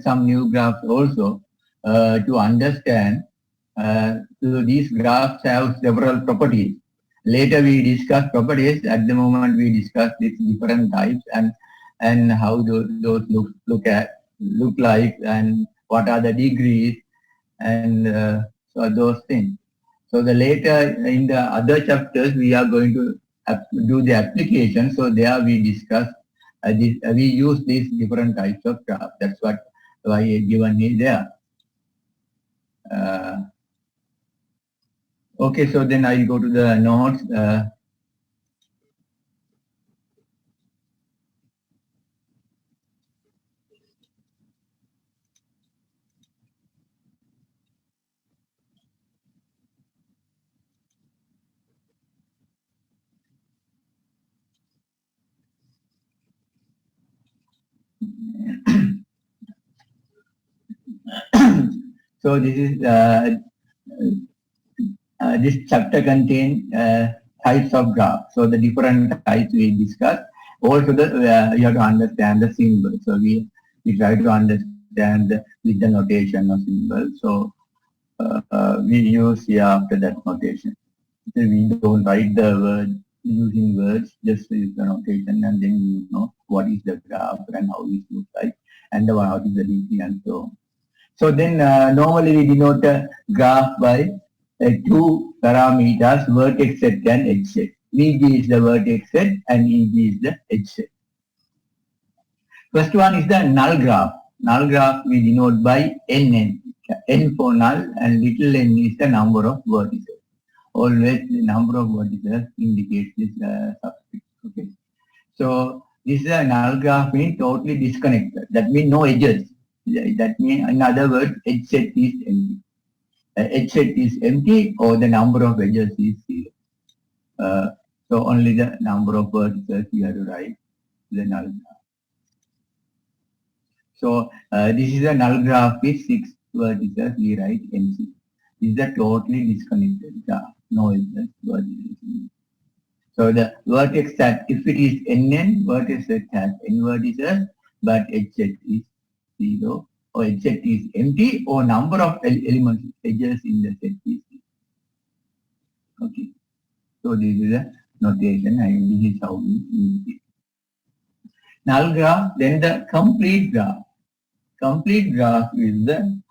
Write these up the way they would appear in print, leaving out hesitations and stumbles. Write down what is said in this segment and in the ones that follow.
some new graphs also to understand. So these graphs have several properties. Later we discuss properties. At the moment we discuss these different types and how those look like and what are the degrees and so those things. So the later in the other chapters we are going to do the application. So there we discuss we use these different types of graphs. That's what I given here there. Okay, so then I go to the notes. So this is this chapter contains types of graphs. So the different types we discussed. Also, you have to understand the symbol. So we try to understand with the notation of symbols. So we use here after that notation. So we don't write the word using words, just use the notation, and then you know what is the graph and how it looks like, and what is the degree and so on. So then normally we denote a graph by two parameters, vertex set and edge set. VG is the vertex set and EG is the edge set. First one is the null graph. Null graph we denote by NN. N for null and little n is the number of vertices. Always the number of vertices indicates this subscript. Okay. So this is a null graph means totally disconnected. That means no edges. That means, in other words, edge set is empty. Edge set is empty or the number of edges is zero. So only the number of vertices you have to write the null graph. So this is a null graph with 6 vertices. We write NC. This is a totally disconnected graph. No edges, vertices. So the vertex set, if it is NN, vertex set has n vertices, but edge set is 0, or edge set is empty, or number of elements, edges in the set is 0. Okay. So this is a notation and this is how we use it. Null graph, then the complete graph. Complete graph is the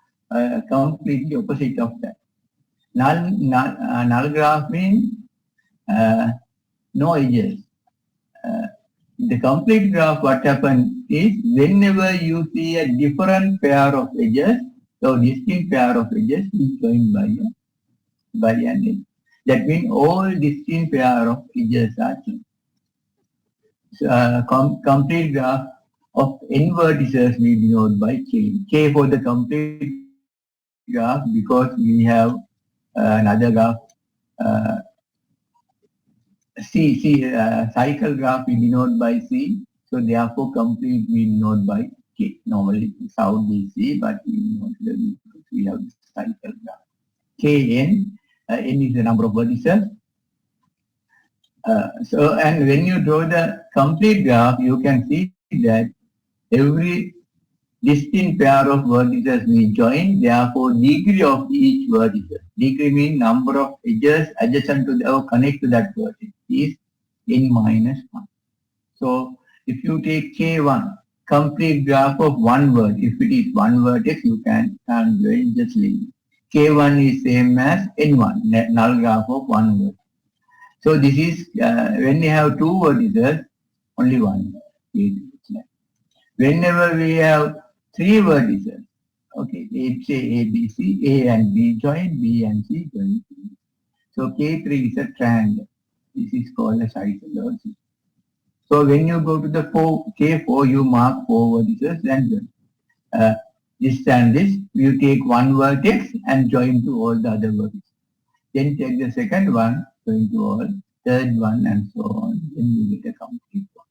completely opposite of that. Null graph means no edges. The complete graph, what happens is whenever you see a different pair of edges, so distinct pair of edges is joined by an edge. That means all distinct pair of edges are joined. So, complete graph of n vertices we denote by K. K for the complete graph because we have another graph. Cycle graph we denote by C, so therefore complete we denote by K. Normally South is C, but we denote the because we have cycle graph. Kn, n is the number of vertices. So and when you draw the complete graph, you can see that every distinct pair of vertices we join, therefore degree of each vertices. Degree means number of edges adjacent to or connect to that vertex is n minus 1. So if you take K1, complete graph of one vertex, if it is one vertex, you can join, just leave it. K1 is same as N1, null graph of one vertex. So this is when you have two vertices, only one. Whenever we have three vertices, okay, say A, B, C, A and B join, B and C join. So K3 is a triangle. This is called a isosceles. So when you go to the K4, you mark 4 vertices and this and this, you take one vertex and join to all the other vertices. Then take the second one, join to all, third one and so on. Then you get a complete one.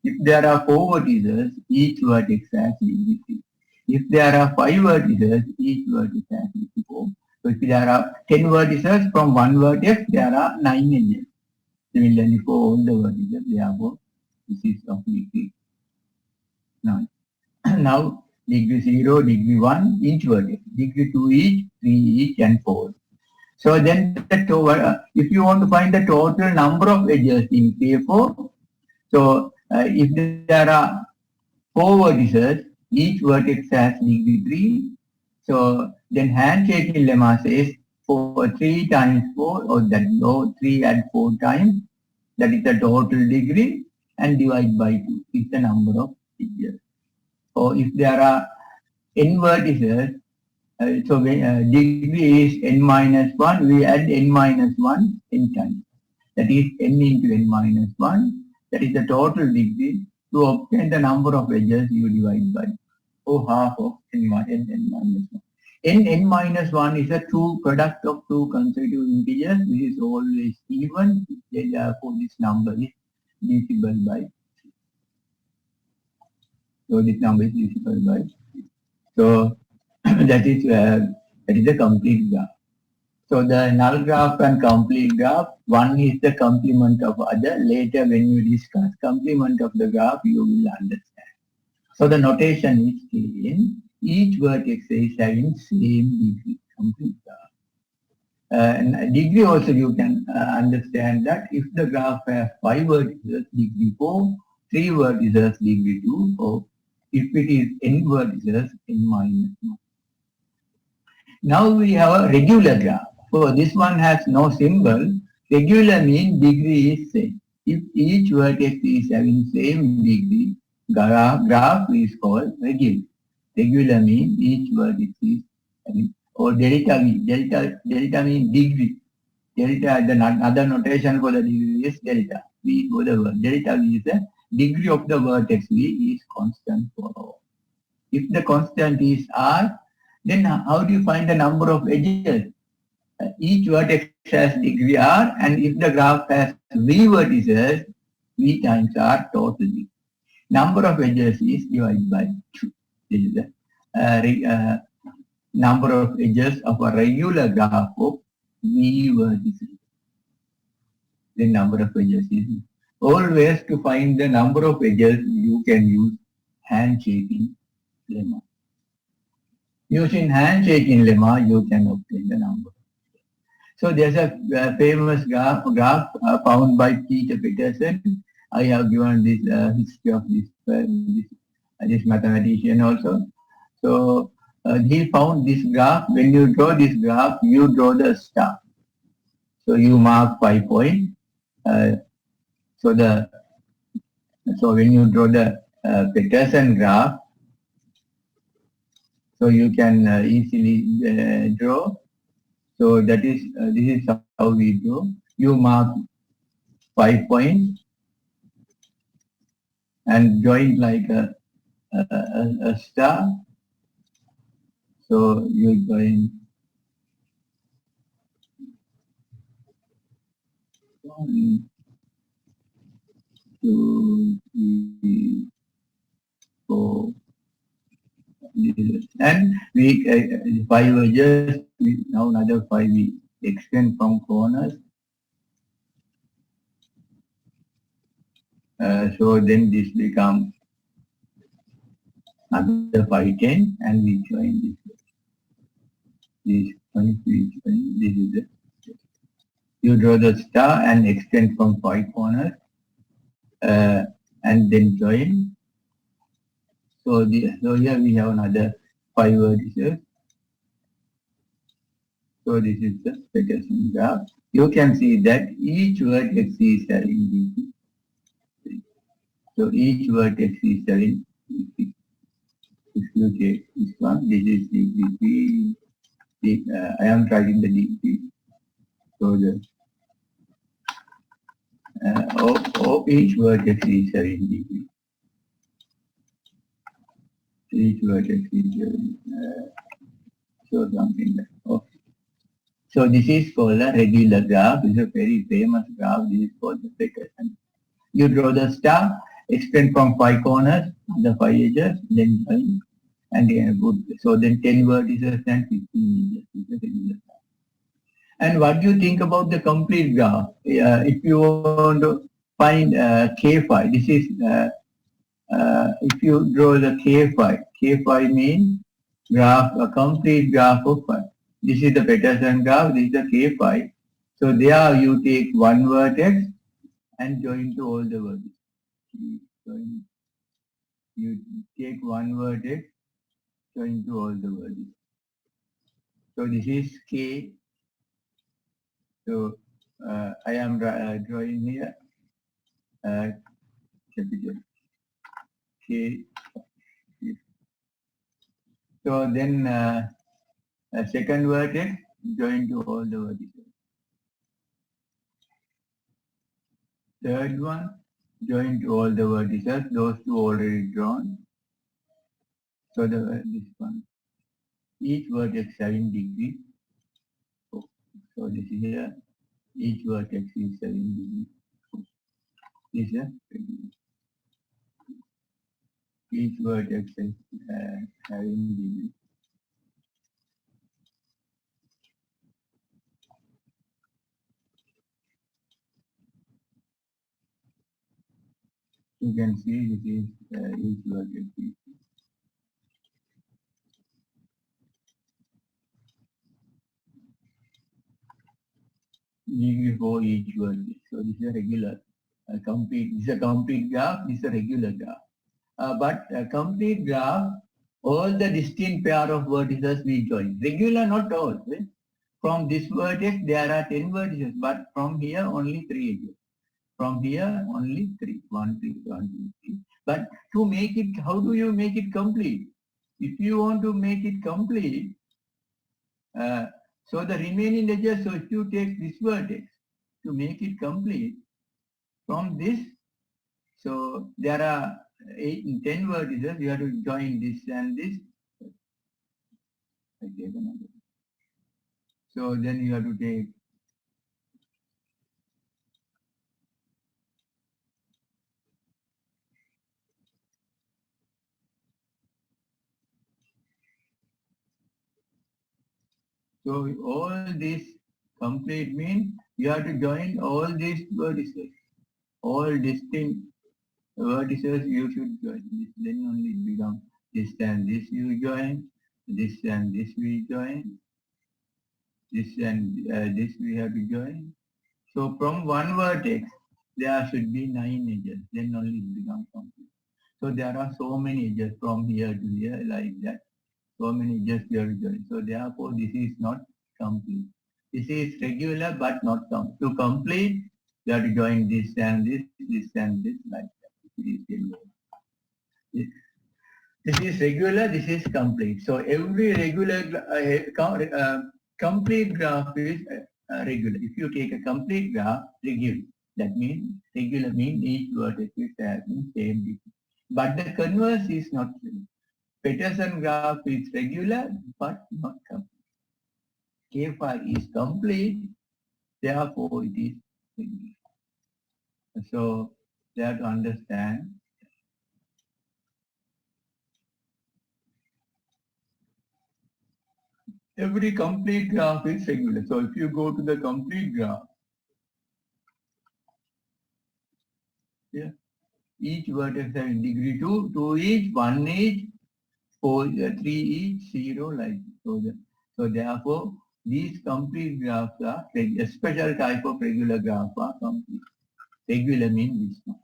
If there are 4 vertices, each vertex has degree. If there are 5 vertices, each vertex has degree 4. So if there are 10 vertices, from one vertex, there are 9 edges. Similarly, for all the vertices, therefore, this is of degree 9. Now, degree 0, degree 1, each vertex, degree 2 each, 3 each, and 4. So then if you want to find the total number of edges in K4, so if there are 4 vertices, each vertex has degree 3. So then handshaking lemma says for 3 times 4, or that go 3 and 4 times, that is the total degree, and divide by 2 is the number of edges. So if there are n vertices, so when, degree is n minus 1, we add n minus 1 n times. That is n into n minus 1. That is the total degree. To obtain the number of edges, you divide by half of n minus 1. N minus 1 is a true product of two consecutive integers. This is always even. Therefore, this number is divisible by 3. So this number is divisible by 3. So that is the complete graph. So the null graph and complete graph, one is the complement of other. Later when you discuss complement of the graph, you will understand. So the notation is Kn. Each vertex is having same degree, complete graph. And degree also you can understand that if the graph has 5 vertices, degree 4, 3 vertices, degree 2, or if it is n vertices, n minus 1. Now we have a regular graph. So this one has no symbol. Regular means degree is same. If each vertex is having same degree, graph is called regular. Regular means each vertex is having, or delta V. Delta means degree. Delta, the other notation for the degree is delta. V for the word. Delta V is the degree of the vertex. V is constant for all. If the constant is R, then how do you find the number of edges? Each vertex has degree R, and if the graph has V vertices, V times R totally. Number of edges is divided by 2. This is the number of edges of a regular graph of V vertices. The number of edges is always to find the number of edges you can use handshaking lemma. Using handshaking lemma, you can obtain the number. So there's a famous graph found by Peter Peterson. I have given this history of this mathematician also. So he found this graph. When you draw this graph, you draw the star. So you mark 5 points. So when you draw the Peterson graph, so you can easily draw. So that is this is how we do. You mark 5 points and join like a star. So you join 1, 2, 3, 4. And we 5 edges. Now another 5 we extend from corners. So then this becomes another 5, 10, and we join this 20, this is it. You draw the star and extend from 5 corners, and then join. So here we have another 5 vertices. So this is the Peterson graph. You can see that each vertex is having degree. So each vertex is having degree. If you take this one, this is degree 3. I am writing the degree. So each vertex is having degree. Each vertex is having so something like that. Okay. So this is called a regular graph. This is a very famous graph. This is called the Peterson. You draw the star, extend from 5 corners, the 5 edges, then join, and so then 10 vertices and 15 edges. This is a regular graph. And what do you think about the complete graph? If you want to find K5, this is if you draw the K5 means a complete graph of phi. This is the Peterson graph, this is the K5. So there you take one vertex and join to all the vertices. You take one vertex, join to all the vertices. So this is K. So I am drawing here capital K. So then a second vertex join to all the vertices. Third one join to all the vertices. Those two already drawn. So this one, each vertex 7 degrees. So this is here. Each vertex is 7 degrees. This is each vertex is 7 degrees. You can see this is each vertex is degree for each vertex. So this is a regular, complete. This is a complete graph. This is a regular graph. But a complete graph, all the distinct pair of vertices we join. Regular, not all. Right? From this vertex, there are 10 vertices, but from here only 3 edges. From here only 3. 1, 3, 1, 2, 3. But to make it, how do you make it complete? If you want to make it complete, so the remaining edges, so if you take this vertex to make it complete, from this, so there are 10 vertices, you have to join this and this. I take another. So then you have to take so all this complete means you have to join all these vertices. All distinct vertices you should join. Then only it becomes this and this you join, this and this we join, this and this we have to join. So from one vertex, there should be 9 edges. Then only it becomes complete. So there are so many edges from here to here like that. So many edges you have to join. So therefore, this is not complete. This is regular but not complete. To complete, you have to join this and this and this like that. This is regular, this is complete. So every regular complete graph is regular. If you take a complete graph, regular. That means regular means each vertex is having same degree. But the converse is not true. Peterson graph is regular but not complete. K5 is complete, therefore it is regular. So you have to understand every complete graph is regular. So if you go to the complete graph, yeah, each vertex having degree 2, 2 each, 1 each, 4, 3 each, 0 like so. So therefore, these complete graphs are a special type of regular graph are complete. Regular means this one.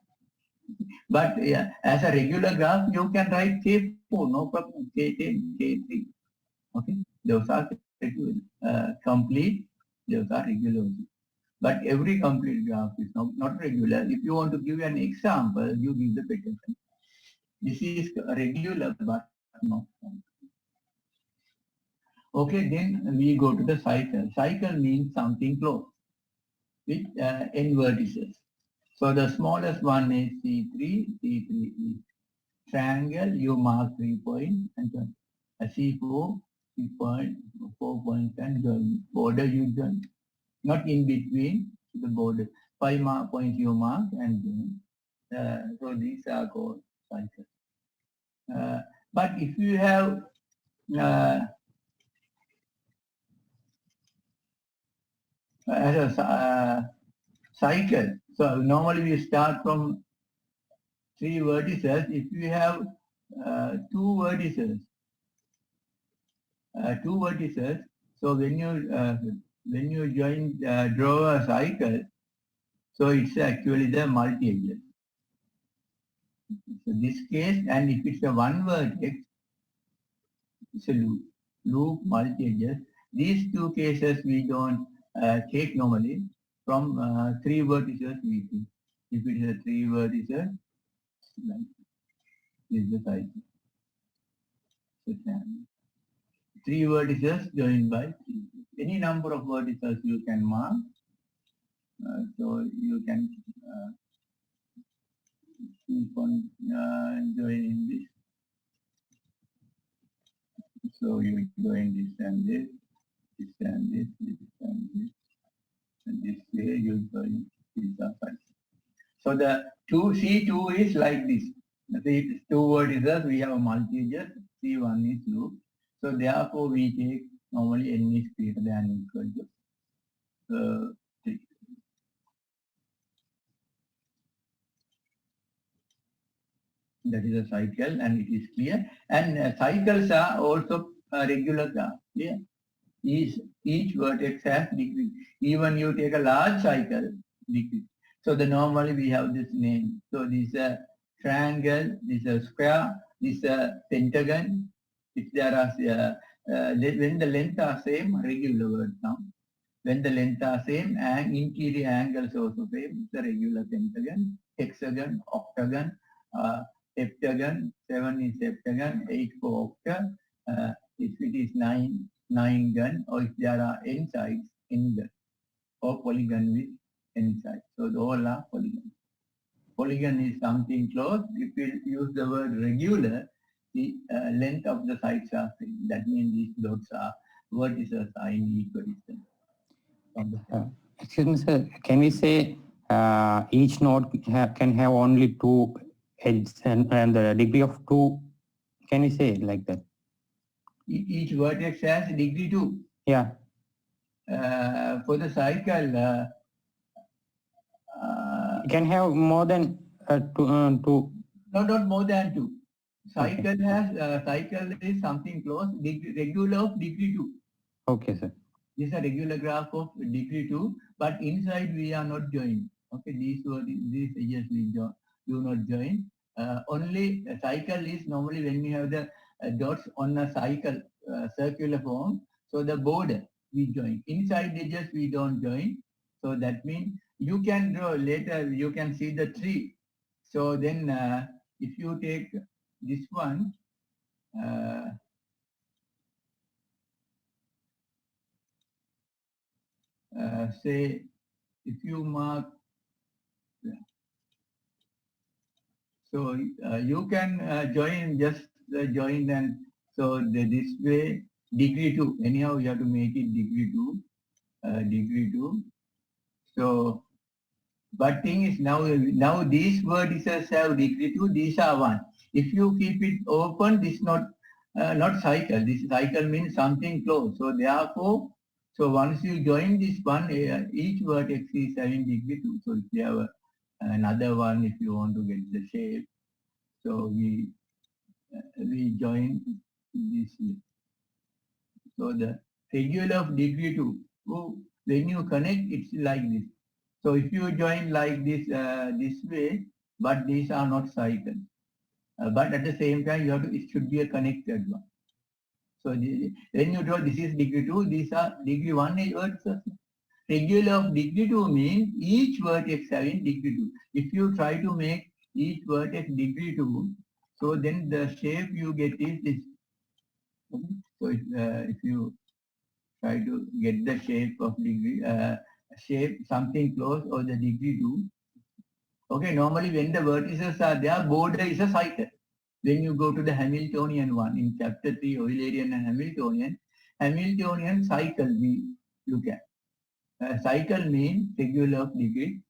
But yeah, as a regular graph, you can write K4, no problem, K10, K3. Okay, those are regular, complete, those are regular. But every complete graph is not regular. If you want to give an example, you give the Peterson. This is regular but not complete. Okay, then we go to the cycle. Cycle means something close with n vertices. So the smallest one is C3, C3 is triangle, you mark 3 points and join. A C4, 3 point, 4 points and join. Border you join. Not in between the border. 5 points you mark and join. So these are called cycles. But if you have as a cycle, so normally we start from three vertices. If you have two vertices, so when you join draw a cycle, so it's actually the multi-edges. So this case, and if it's a one vertex, it's a loop. Loop multi-edges. These two cases we don't take normally. From three vertices we take. If it is a three vertices, like this is the cycle. So three vertices joined by three. Any number of vertices you can mark. So you can keep on joining this. So you join this and this, this and this, this and this, and this way you join these are five. So the C2 is like this. The two vertices we have a multi-edges, C1 is loop. So therefore we take normally n is greater than or equal to 3. That is a cycle and it is clear. And cycles are also regular. Yeah. Each vertex has degree. Even you take a large cycle, degree. So the normally we have this name. So this is a triangle, this is a square, this is a pentagon. If there are when the length are same, regular word now. When the length are same and interior angles also same, it's a regular pentagon, hexagon, octagon, heptagon, 7 is heptagon, 8 for octa. If it is 9 gun, or if there are n sides, n gun, or polygon with n sides. So all are polygons. Polygon is something close. If you use the word regular, the length of the sides are same. That means these dots are vertices are in equal distance. Excuse me, sir. Can we say each node can have only two edges and the degree of 2? Can we say it like that? Each vertex has degree 2. Yeah. For the cycle, it can have more than 2. No, not more than 2. Cycle has cycle is something close, regular of degree 2. Okay, sir. This is a regular graph of degree 2, but inside we are not joined. Okay, these edges we do not join. Only a cycle is normally when you have the dots on a cycle circular form. So the border we join. Inside edges we don't join. So that means you can draw later. You can see the tree. So then if you take this one. Say if you mark, so you can join just join, and so this way degree 2, anyhow you have to make it degree 2. So but thing is now these vertices have degree 2, these are 1. If you keep it open, this not cycle, this cycle means something close. So therefore, so once you join this one, each vertex is having degree 2. So if you have another one, if you want to get the shape, so we join this. So the regular of degree 2, so when you connect, it's like this. So if you join like this this way, but these are not cycles. But at the same time, you have to, it should be a connected one. So when you draw, this is degree 2, these are degree 1 vertices. Regular of degree 2 means each vertex having degree 2. If you try to make each vertex degree 2, so then the shape you get is this. So if you try to get the shape of degree, shape something close or the degree 2. Okay, normally when the vertices are there, border is a cycle. When you go to the Hamiltonian one in chapter 3, Eulerian and Hamiltonian cycle we look at. Cycle means regular of degree.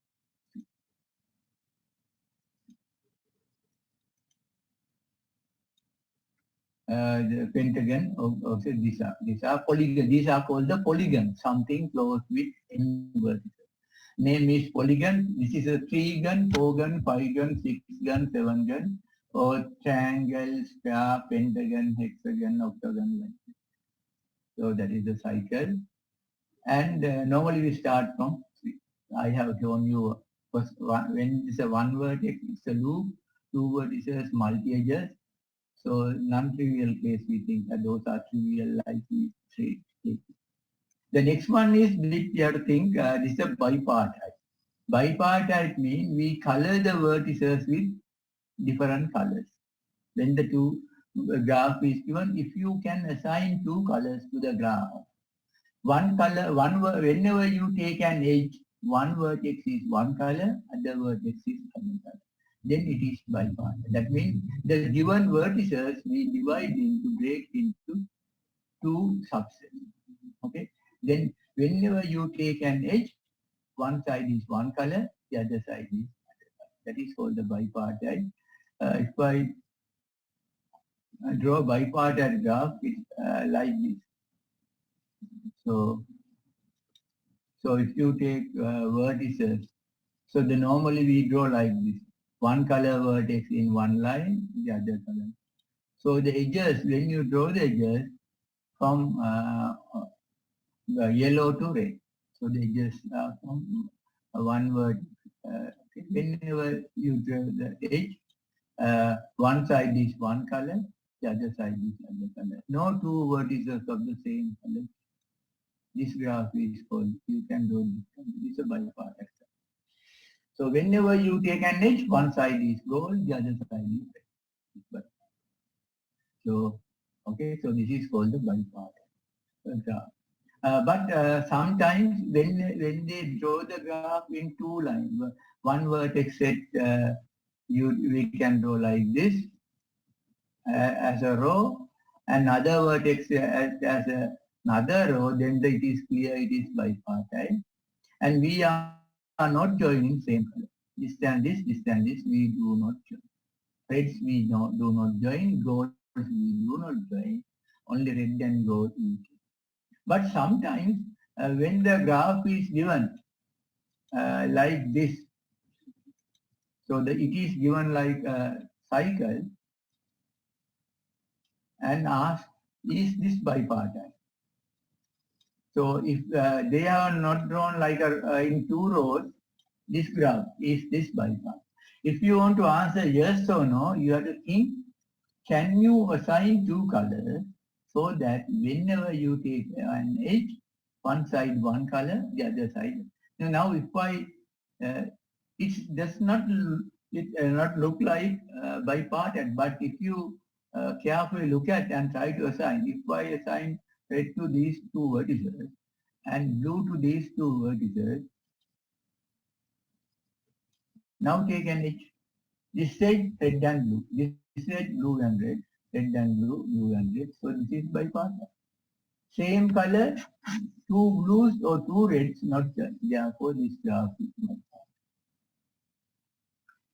The pentagon of these are polygon. These are called the polygon, something close with n vertices. name is polygon. This is a 3-gun, 4-gun, 5-gun, 6-gun, 7-gun, or triangle, square, pentagon, hexagon, octagon. Like that. So that is the cycle. And normally we start from 3. I have shown you first one, when it's a one vertex, it's a loop, 2 vertices, multi-edges. So non-trivial case, we think that those are trivial like we say. The next one is bit you have to think, this is a bipartite. Bipartite means we color the vertices with different colors. When the two graph is given, if you can assign 2 colors to the graph, one color, whenever you take an edge, one vertex is one color, other vertex is another color. Then it is bipartite. That means the given vertices we divide into, break into 2 subsets. Okay. Then whenever you take an edge, one side is one color, the other side is another color. That is called the bipartite. If I draw bipartite graph, it's like this. So if you take vertices, so normally we draw like this. One color vertex in one line, the other color. So the edges, when you draw the edges from yellow to red, so the edges are from one vertex. Whenever you draw the edge, one side is one color, the other side is other color. No 2 vertices of the same color. This graph is called, you can do this is a bipartite. So whenever you take an edge, one side is gold, the other side is red. So, okay, so this is called the bipartite graph. But sometimes when they draw the graph in 2 lines, one vertex set we can draw like this as a row, another vertex as another row, then it is clear it is bipartite. And we are not joining same color. This and this, we do not join. Reds we do not join, golds we do not join, only red and gold we join. But sometimes when the graph is given like this, so it is given like a cycle and asked, is this bipartite? So if they are not drawn like in 2 rows, this graph, is this bipartite? If you want to answer yes or no, you have to think, can you assign 2 colors so that whenever you take an edge, one side one color, the other side. Now if it does not look like bipartite, but if you carefully look at and try to assign, if I assign red to these 2 vertices and blue to these 2 vertices, now take an edge. This side red and blue, this side blue and red and blue, blue and red. So this is bipartite. Same color, 2 blues or 2 reds, not joined. Therefore this graph is not bipartite.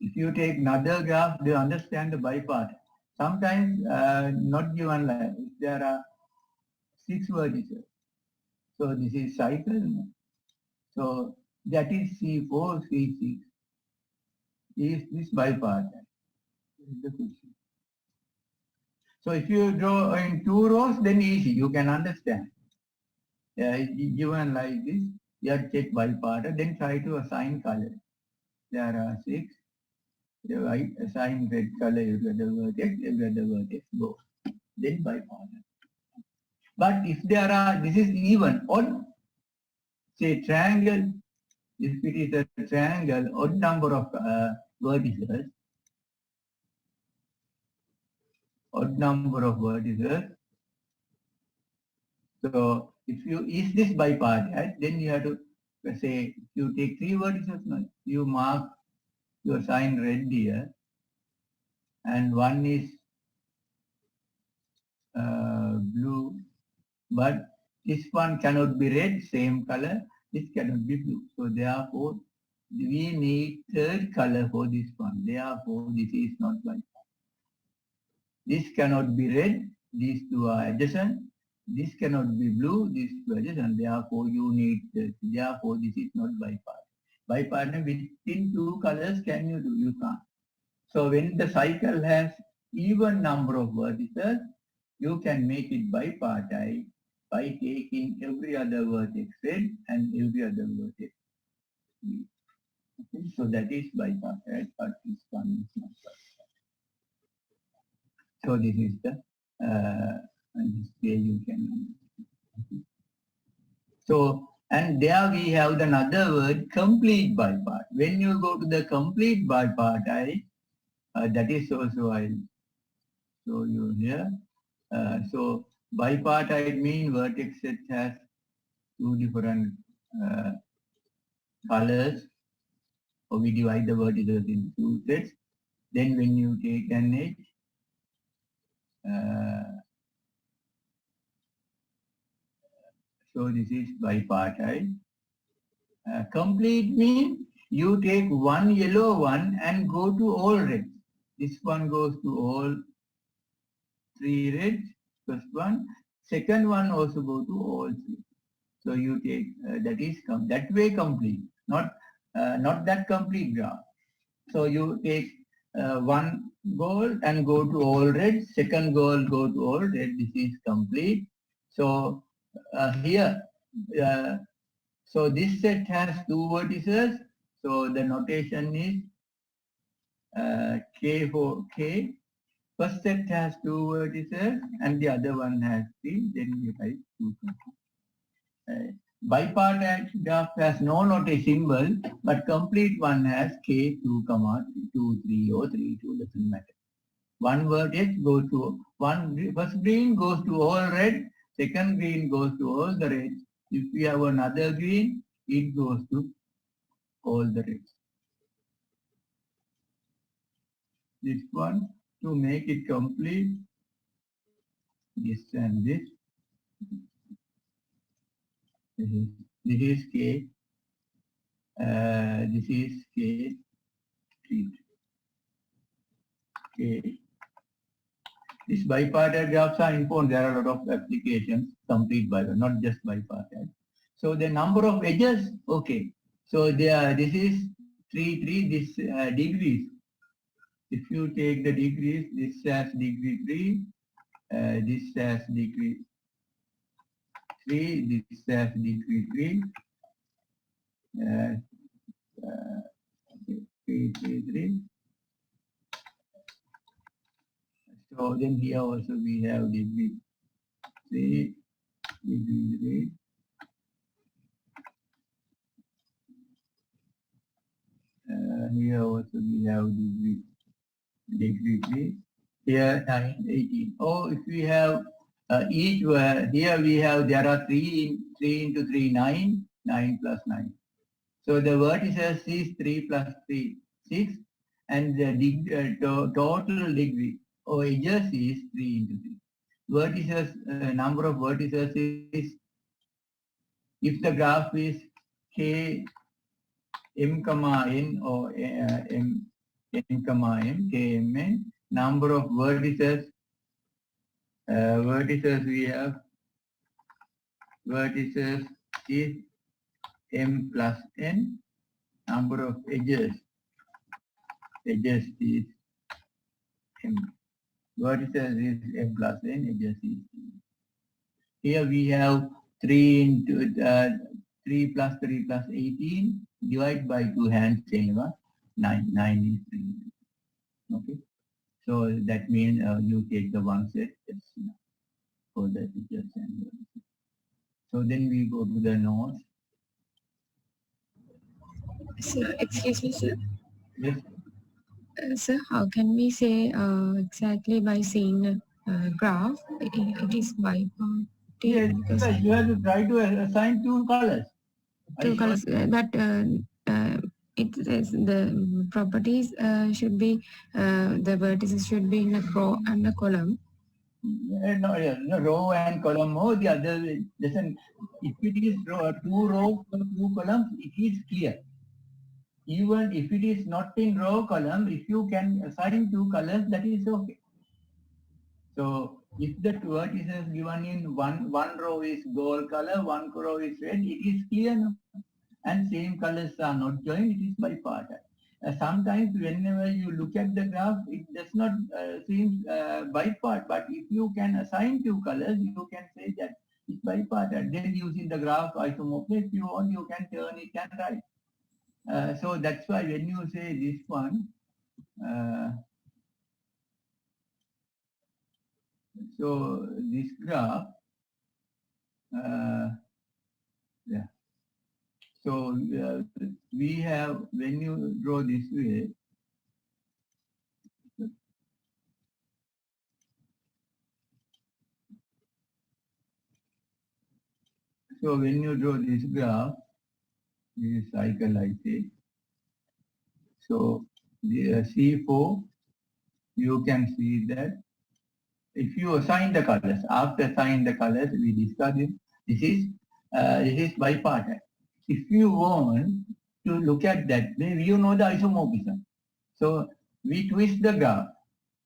If you take another graph, they understand the bipartite. Sometimes not given like there are 6 vertices. So this is cycle. So that is C4, C6. Is this bipartite? This is the question. So if you draw in 2 rows, then easy, you can understand. Given like this, you have to check bipartite, then try to assign color. There are 6. You assign red color, you get the vertex, go. Then bipartite. But if there are, this is even, odd, say triangle, if it is a triangle, odd number of vertices, so if you, is this bipartite, then you have to say, you take 3 vertices, you mark, you assign red here, and one is blue, but this one cannot be red, same color, this cannot be blue. So therefore, we need 3rd color for this one. Therefore, this is not bipartite. This cannot be red, these 2 are adjacent. This cannot be blue, these 2 are adjacent. Therefore, you need, therefore, this is not bipartite. Bipartite within two colors can you do? You can't. So when the cycle has even number of vertices, you can make it bipartite by taking every other vertex Z and every other vertex V. Okay, so that is bipartite, but this one is not bipartite. So this is the and this way you can. So and there we have another word, complete bipart. When you go to the complete bipartite, that is also I'll show you here. So bipartite means vertex set has two different colors, or we divide the vertices into two sets. Then when you take an edge, so this is bipartite. Complete means you take one yellow one and go to all reds. This one goes to all three reds, first one. Second one also go to all three. So you take that is that way complete, not that complete graph. So you take one goal and go to all red. Second goal go to all red. This is complete. So here, so this set has two vertices. So the notation is K for K. First set has two vertices and the other one has three. Then we write two. Bipartite graph has no notation symbol, but complete one has K2, 2, 3 or 3, 2, doesn't matter. One vertex goes to one, first green goes to all red, second green goes to all the reds. If we have another green, it goes to all the reds. This one, to make it complete, this and this. This is K. This is K. K. These bipartite graphs are important. There are a lot of applications, complete bipartite, not just bipartite. So the number of edges, okay. So this is 3, this degrees. If you take the degrees, this has degree 3, this has degree 3, this has degree 3, 3. So then here also we have degree 3, degree 3. Here also we have degree 3. Here 9, 18. Oh, if we have each here we have there are 3 into 3, 9, 9 plus 9. So the vertices is 3 plus 3, 6, and the total degree or edges is 3 into 3. Vertices, number of vertices is, if the graph is K M comma N or M comma M, K M N, number of vertices, we have vertices is M plus N, number of edges is M. Vertices is M plus N, edges is M. Here we have 3 into 3 plus 3 plus 18, divide by 2 hands, 9. 9 is 3. Okay. So that means you take the one set for the edges and vertices. So then we go to the nodes. Sir, excuse me, sir. Yes. Sir, how can we say exactly by seeing graph it is bipartite? Yes, Because you have to try to assign two colors. two colors, but it says the properties should be the vertices should be in a row and a column. No, row and column. Oh, the other doesn't. If it is two rows or two columns, it is clear. Even if it is not in row column, if you can assign two colors, that is okay. So if the vertices given in one row is gold color, one row is red, it is clear now. and same colors are not joined, it is bipartite. Sometimes whenever you look at the graph, it does not seem bipart, but if you can assign two colors, you can say that it's bipartite. Then using the graph isomorphism, if you want, you can turn it and write. So that's why when you say this one, so this graph, yeah. So we have, when you draw this way, so when you draw this graph, this is cycle I say. So the C4, you can see that if you assign the colors, after assigning the colors, we discussed it. This is bipartite. If you want to look at that, then you know the isomorphism. So we twist the graph.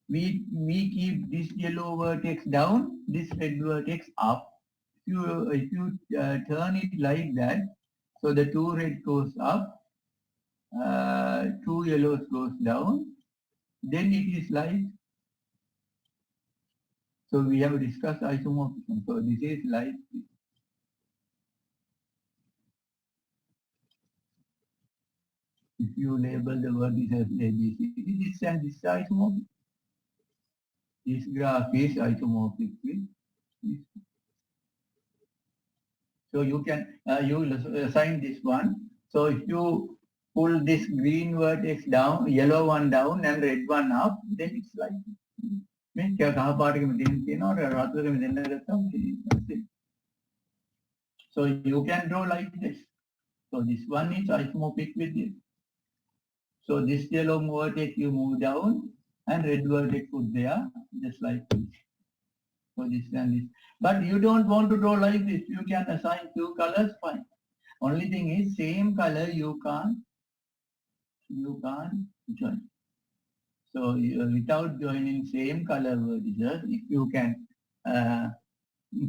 We keep this yellow vertex down, this red vertex up. If you turn it like that, so the two red goes up, two yellows goes down, then it is like, so we have discussed isomorphism. So this is like, if you label the vertices A, B, C, this and this is isomorphic. This graph is isomorphic with this. So you can you assign this one. So if you pull this green vertex down, yellow one down, and red one up, then it's like so you can draw like this. So this one is isomorphic with this. So this yellow vertex you move down, and red vertex put there, just like this. So this and this. But you don't want to draw like this. You can assign two colors, fine. Only thing is same color you can't join. So without joining same color vertices, if you can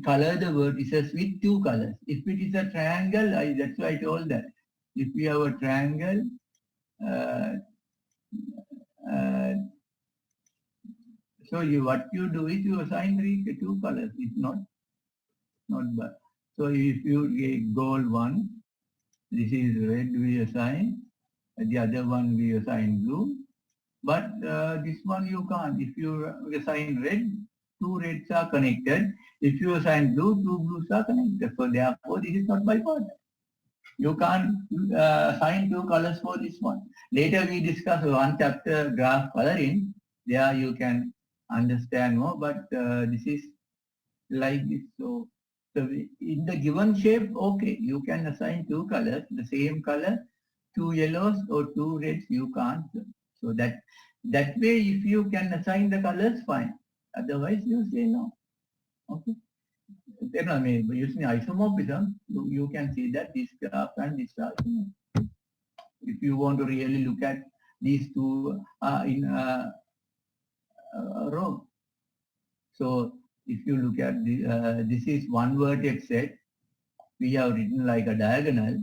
color the vertices with two colors. If it is a triangle, that's why I told that. If we have a triangle, so what you do is you assign two colors. It's not bad. So if you get gold one, this is red we assign, the other one we assign blue, but this one you can't. If you assign red, two reds are connected. If you assign blue, two blues are connected. So therefore this is not bipartite. You can't assign two colors for this one. Later we discuss one chapter graph coloring. There you can understand more, but this is like this. So in the given shape, okay, you can assign two colors, the same color, two yellows or two reds, you can't. So that way, if you can assign the colors, fine. Otherwise, you say no. Okay. Then I mean, using isomorphism, you can see that this graph and this graph. If you want to really look at these two in a row. So if you look at the, this is one vertex set, we have written like a diagonal.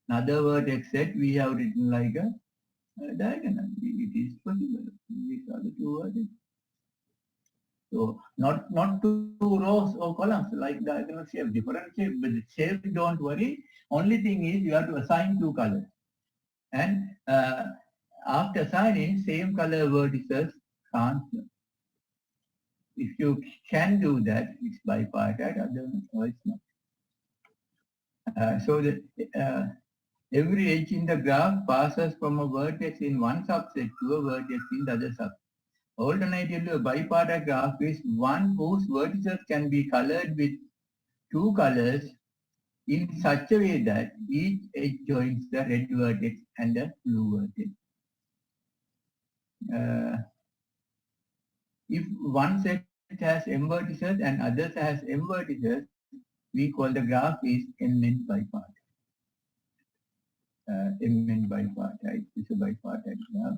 Another vertex set, we have written like a diagonal. It is possible. These are the two vertices. So not two rows or columns like diagonal shape, different shape, but the shape don't worry. Only thing is you have to assign two colors. And after assigning, same color vertices can't. If you can do that, it's bipartite, otherwise not. So every edge in the graph passes from a vertex in one subset to a vertex in the other subset. Alternatively, a bipartite graph is one whose vertices can be colored with two colors in such a way that each edge joins the red vertex and the blue vertex. If one set has m vertices and others has m vertices, we call the graph is mn bipartite. Mn bipartite is a bipartite graph.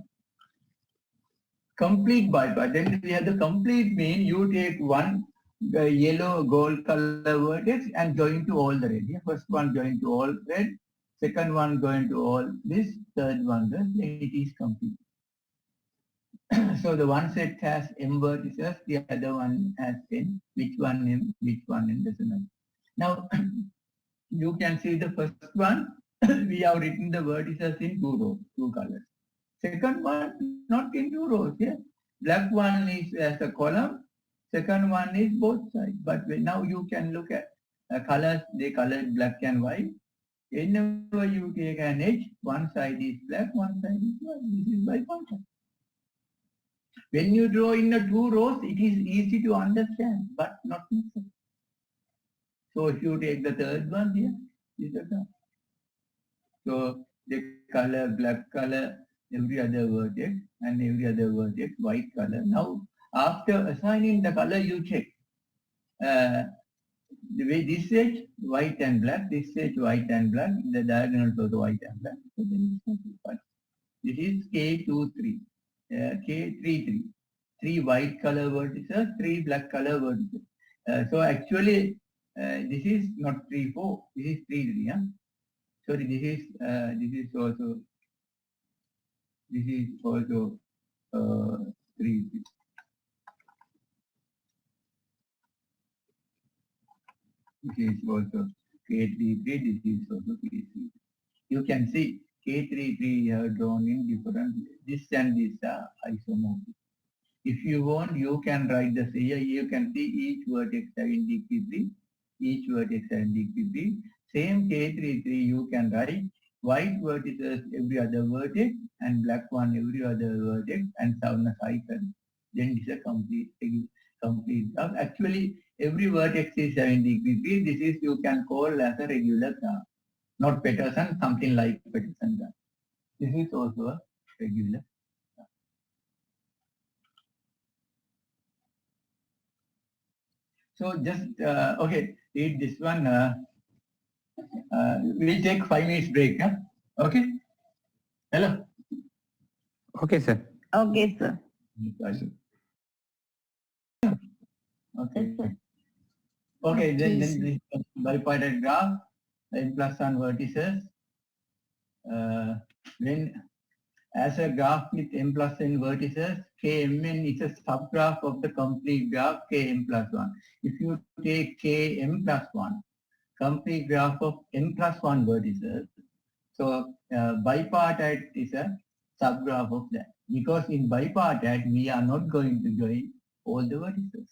Complete bipartite. Then we have the complete mean you take one yellow gold color vertex and join to all the red. Yeah? First one join to all red, Second one going to all this. Third one, then it is complete. So the one set has m vertices, the other one has n. Which one m, which one n doesn't matter. Now you can see the first one. We have written the vertices in two rows, two colors. Second one, not in two rows. Yeah, black one is as a column. Second one is both sides. But now you can look at colors. They colored black and white. Whenever you take an edge, one side is black, one side is white. This is by contrast. When you draw in the two rows, it is easy to understand, but not necessary. So if you take the third one here, this is the graph. So the color, black color, every other vertex, and every other vertex, white color. Now, after assigning the color, you check. The way this edge, white and black, this edge, white and black, the diagonals also white and black. So then this is K23, K33. 3 white color vertices, 3 black color vertices. So actually, this is not 3, 4, this is 3, 3. Yeah? Sorry, this is also 3, 3. This is also K33, this is also K3. You can see K33 drawn in different, this and this are isomorphic. If you want, you can write the here. You can see each vertex having degree 3, each vertex having degree 3. Same K33 you can write white vertices every other vertex and black one every other vertex and on a cycle. Then it's a complete graph. Actually, every vertex is having degree 3. This is you can call as a regular graph, not Peterson, something like Peterson graph. This is also a regular. So just, okay, read this one. We'll take 5 minutes break. Huh? Okay? Hello? Okay, sir. Okay, sir. Okay. Okay, then this bipartite graph, n plus 1 vertices. When as a graph with m plus n vertices, Kmn is a subgraph of the complete graph Km plus 1. If you take Km plus 1, complete graph of n plus 1 vertices, so bipartite is a subgraph of that. Because in bipartite, we are not going to join all the vertices.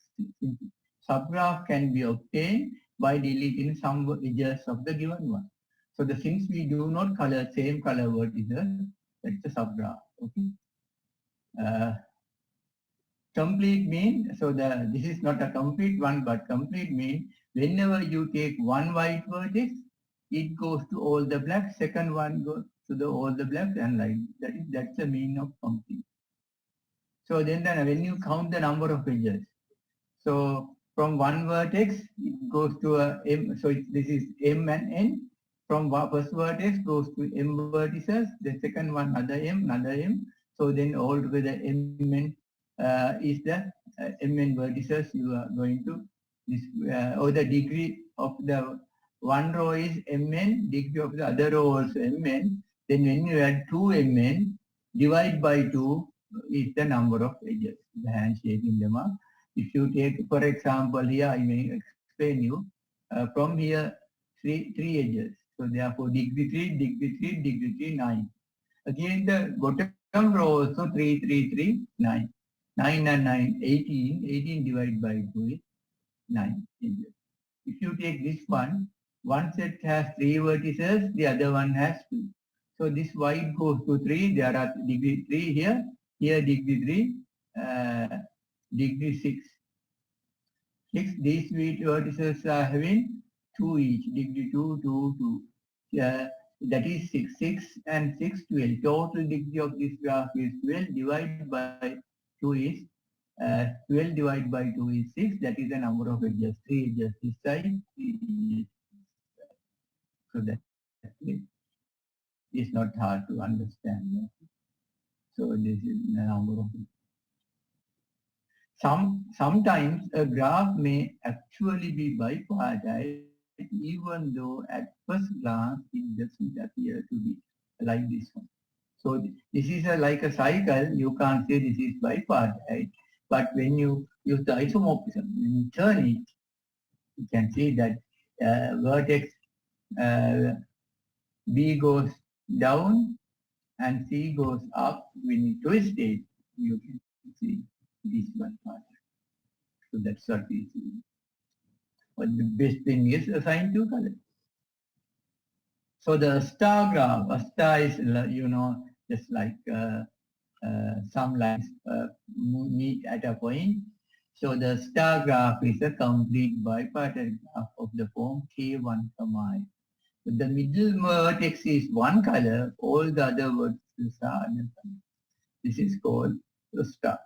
Subgraph can be obtained by deleting some edges of the given one. So since we do not color same color vertices, that's a subgraph. Okay. Complete mean, so this is not a complete one, but complete mean whenever you take one white vertex, it goes to all the black. Second one goes to all the black and line. That's the mean of complete. So then when you count the number of edges, so from one vertex it goes to a m. So this is m and n. From first vertex goes to m vertices, the second one another m. So then all together mn is the mn vertices you are going to this or the degree of the one row is mn, degree of the other row also mn. Then when you add 2 mn, divide by 2 is the number of edges. The handshake in them are. If you take, for example, here I may explain you from here three edges. So therefore degree 3, degree 3, degree 3, 9. Again the bottom row also 3, 3, 3, 9. 9 and 9, 18. 18 divided by 2 is 9 edges. If you take this one set has 3 vertices, the other one has 2. So this white goes to 3, there are degree 3 here degree 3, degree 6. These vertices are having 2 each, degree 2, 2, 2. That is 6, 6 and 6, 12. Total degree of this graph is 12 divided by 2 is 12 divided by 2 is 6. That is the number of edges. 3 edges this side, 3 edges. So that is not hard to understand. So this is the number of edges. Sometimes a graph may actually be bipartite even though at first glance it doesn't appear to be like this one. So this is like a cycle. You can't say this is bipartite, but when you use the isomorphism, when you turn it, you can see that vertex uh, B goes down and C goes up. When you twist it, you can see this bipartite. So that's what we see. But the best thing is assign two colors. So the star graph, a star is, just like some lines meet at a point. So the star graph is a complete bipartite graph of the form K1, I. So the middle vertex is one color, all the other vertices are another color. This is called the star.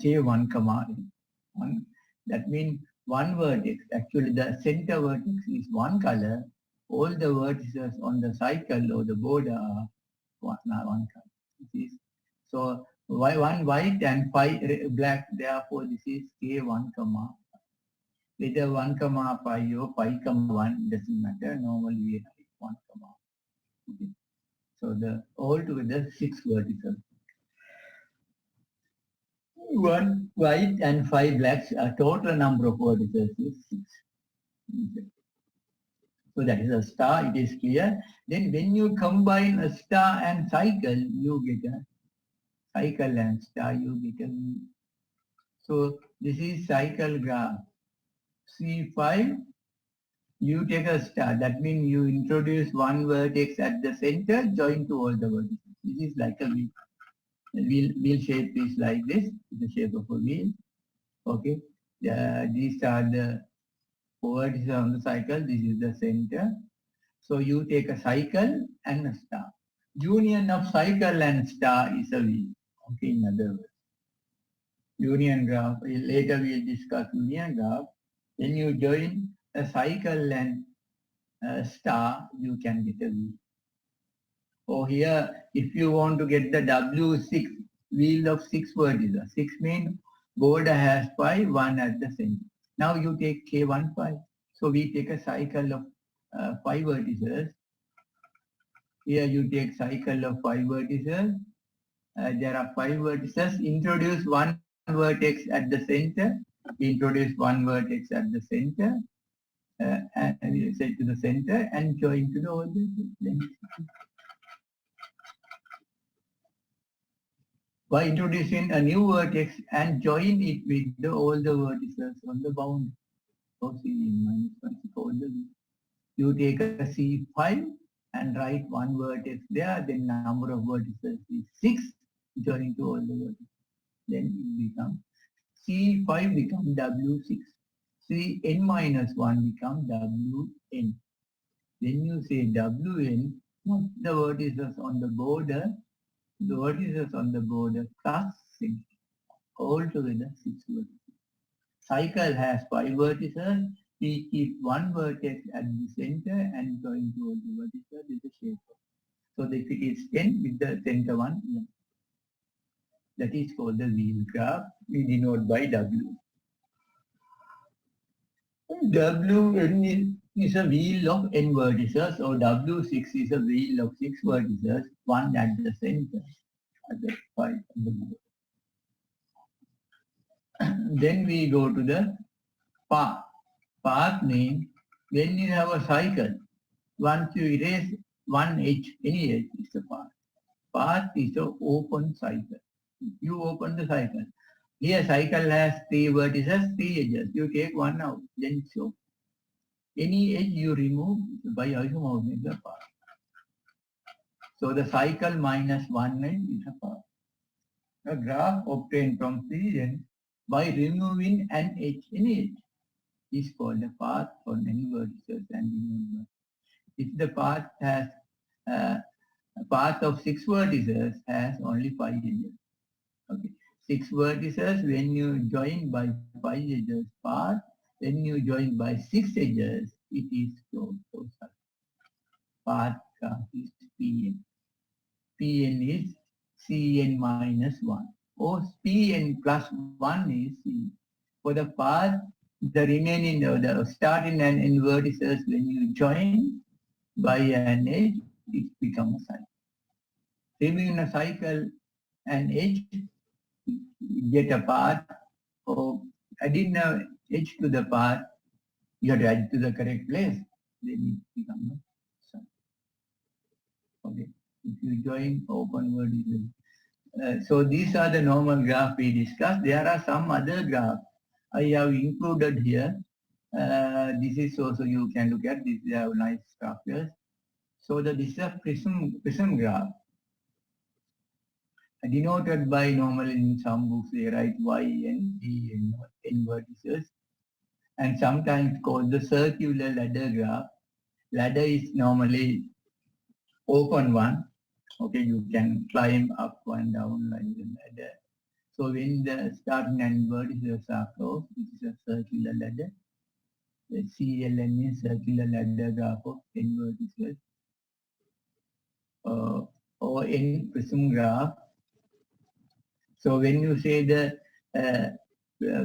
K1, N. One, that means one vertex, actually the center vertex is one color, all the vertices on the cycle or the border are one color. This is, so one white and five black, therefore this is K1, whether 1, 5 or 5, 1 doesn't matter. Normally we write 1, okay. So the altogether 6 vertices. One white and 5 blacks, a total number of vertices is 6. So that is a star, it is clear. Then when you combine a star and cycle, you get a cycle and star, you get a. So this is cycle graph. C5, you take a star. That means you introduce one vertex at the center, join to all the vertices. This is like a wheel. The wheel shape is like this, the shape of a wheel. Okay. These are the vertices on the cycle. This is the center. So you take a cycle and a star. Union of cycle and star is a wheel. Okay, in other words. Union graph. Later we'll discuss union graph. When you join a cycle and star, you can get a wheel. Or here, if you want to get the W6 wheel of 6 vertices, 6 means border has 5, 1 at the center. Now you take K1, 5. So we take a cycle of 5 vertices. Here you take cycle of 5 vertices. There are 5 vertices. Introduce one vertex at the center. Introduce one vertex at the center. And you say to the center and join to the other length. By introducing a new vertex and join it with all the vertices on the boundary. So C1 you take a C5 and write one vertex there, then number of vertices is 6, joining to all the vertices. Then it becomes C5 becomes W6. Cn minus 1 becomes Wn. Then you say Wn, not the vertices on the border, the vertices on the border plus 6, altogether 6 vertices. Cycle has 5 vertices. We keep one vertex at the center and join to all the vertices with the shape. So if it is 10 with the center one, that is called the wheel graph. We denote by W. Wn is a wheel of n vertices, or W6 is a wheel of 6 vertices, one at the center, at the 5 on the board. Then we go to the path. Path means when you have a cycle, once you erase one edge, any edge is the path. Path is an open cycle. You open the cycle. Here cycle has 3 vertices, 3 edges. You take one out, then show. Any edge you remove by isomorphism is a path. So the cycle minus one edge is a path. A graph obtained from Cn by removing an edge, any edge, is called a path for many vertices and union. If the path has a path of 6 vertices has only 5 edges. Okay. 6 vertices, when you join by 5 edges path, when you join by 6 edges, it is closed. So path is Pn. Pn is Cn minus 1. Or Pn plus 1 is C. For the path, the remaining, the starting and end vertices, when you join by an edge, it becomes a cycle. Removing a cycle and edge, get a path, or adding a edge to the path, you have to add to the correct place, then it becomes a cycle. Okay, if you join open vertices. So these are the normal graph we discussed. There are some other graphs I have included here. This is also you can look at. These are nice structures. So this is a prism graph, denoted by normally in some books they write Y and D and N vertices, and sometimes called the circular ladder graph. Ladder is normally open one. Okay, you can climb up and down like the ladder. So when the starting and vertices are closed, this is a circular ladder. The CLN means circular ladder graph of n vertices. Or n prism graph. So when you say the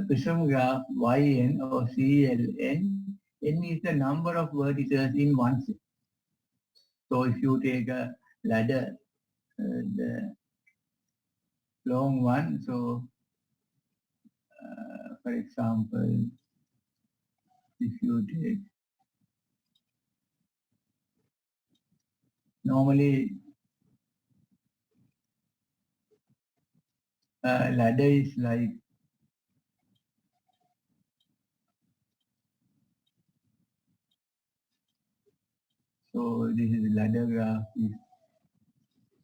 prism graph Yn or CLN, n is the number of vertices in one set. So if you take a ladder, the long one, so for example, if you take, normally ladder is like so this is the ladder graph.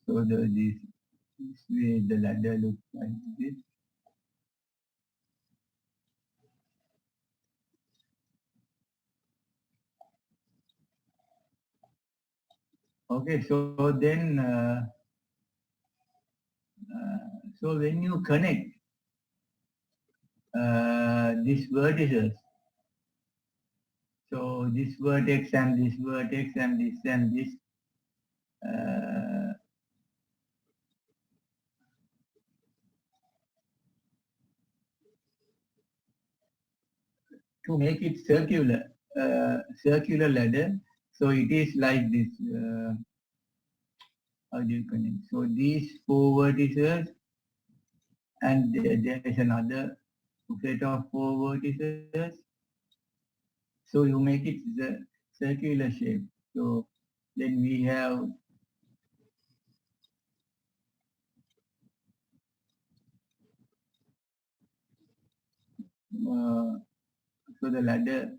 So this way the ladder looks like this. Okay, so then so when you connect these vertices, so this vertex and this vertex and this, to make it circular ladder, so it is like this. How do you connect? So these four vertices, and there is another set of four vertices. So you make it the circular shape. So then we have so the ladder.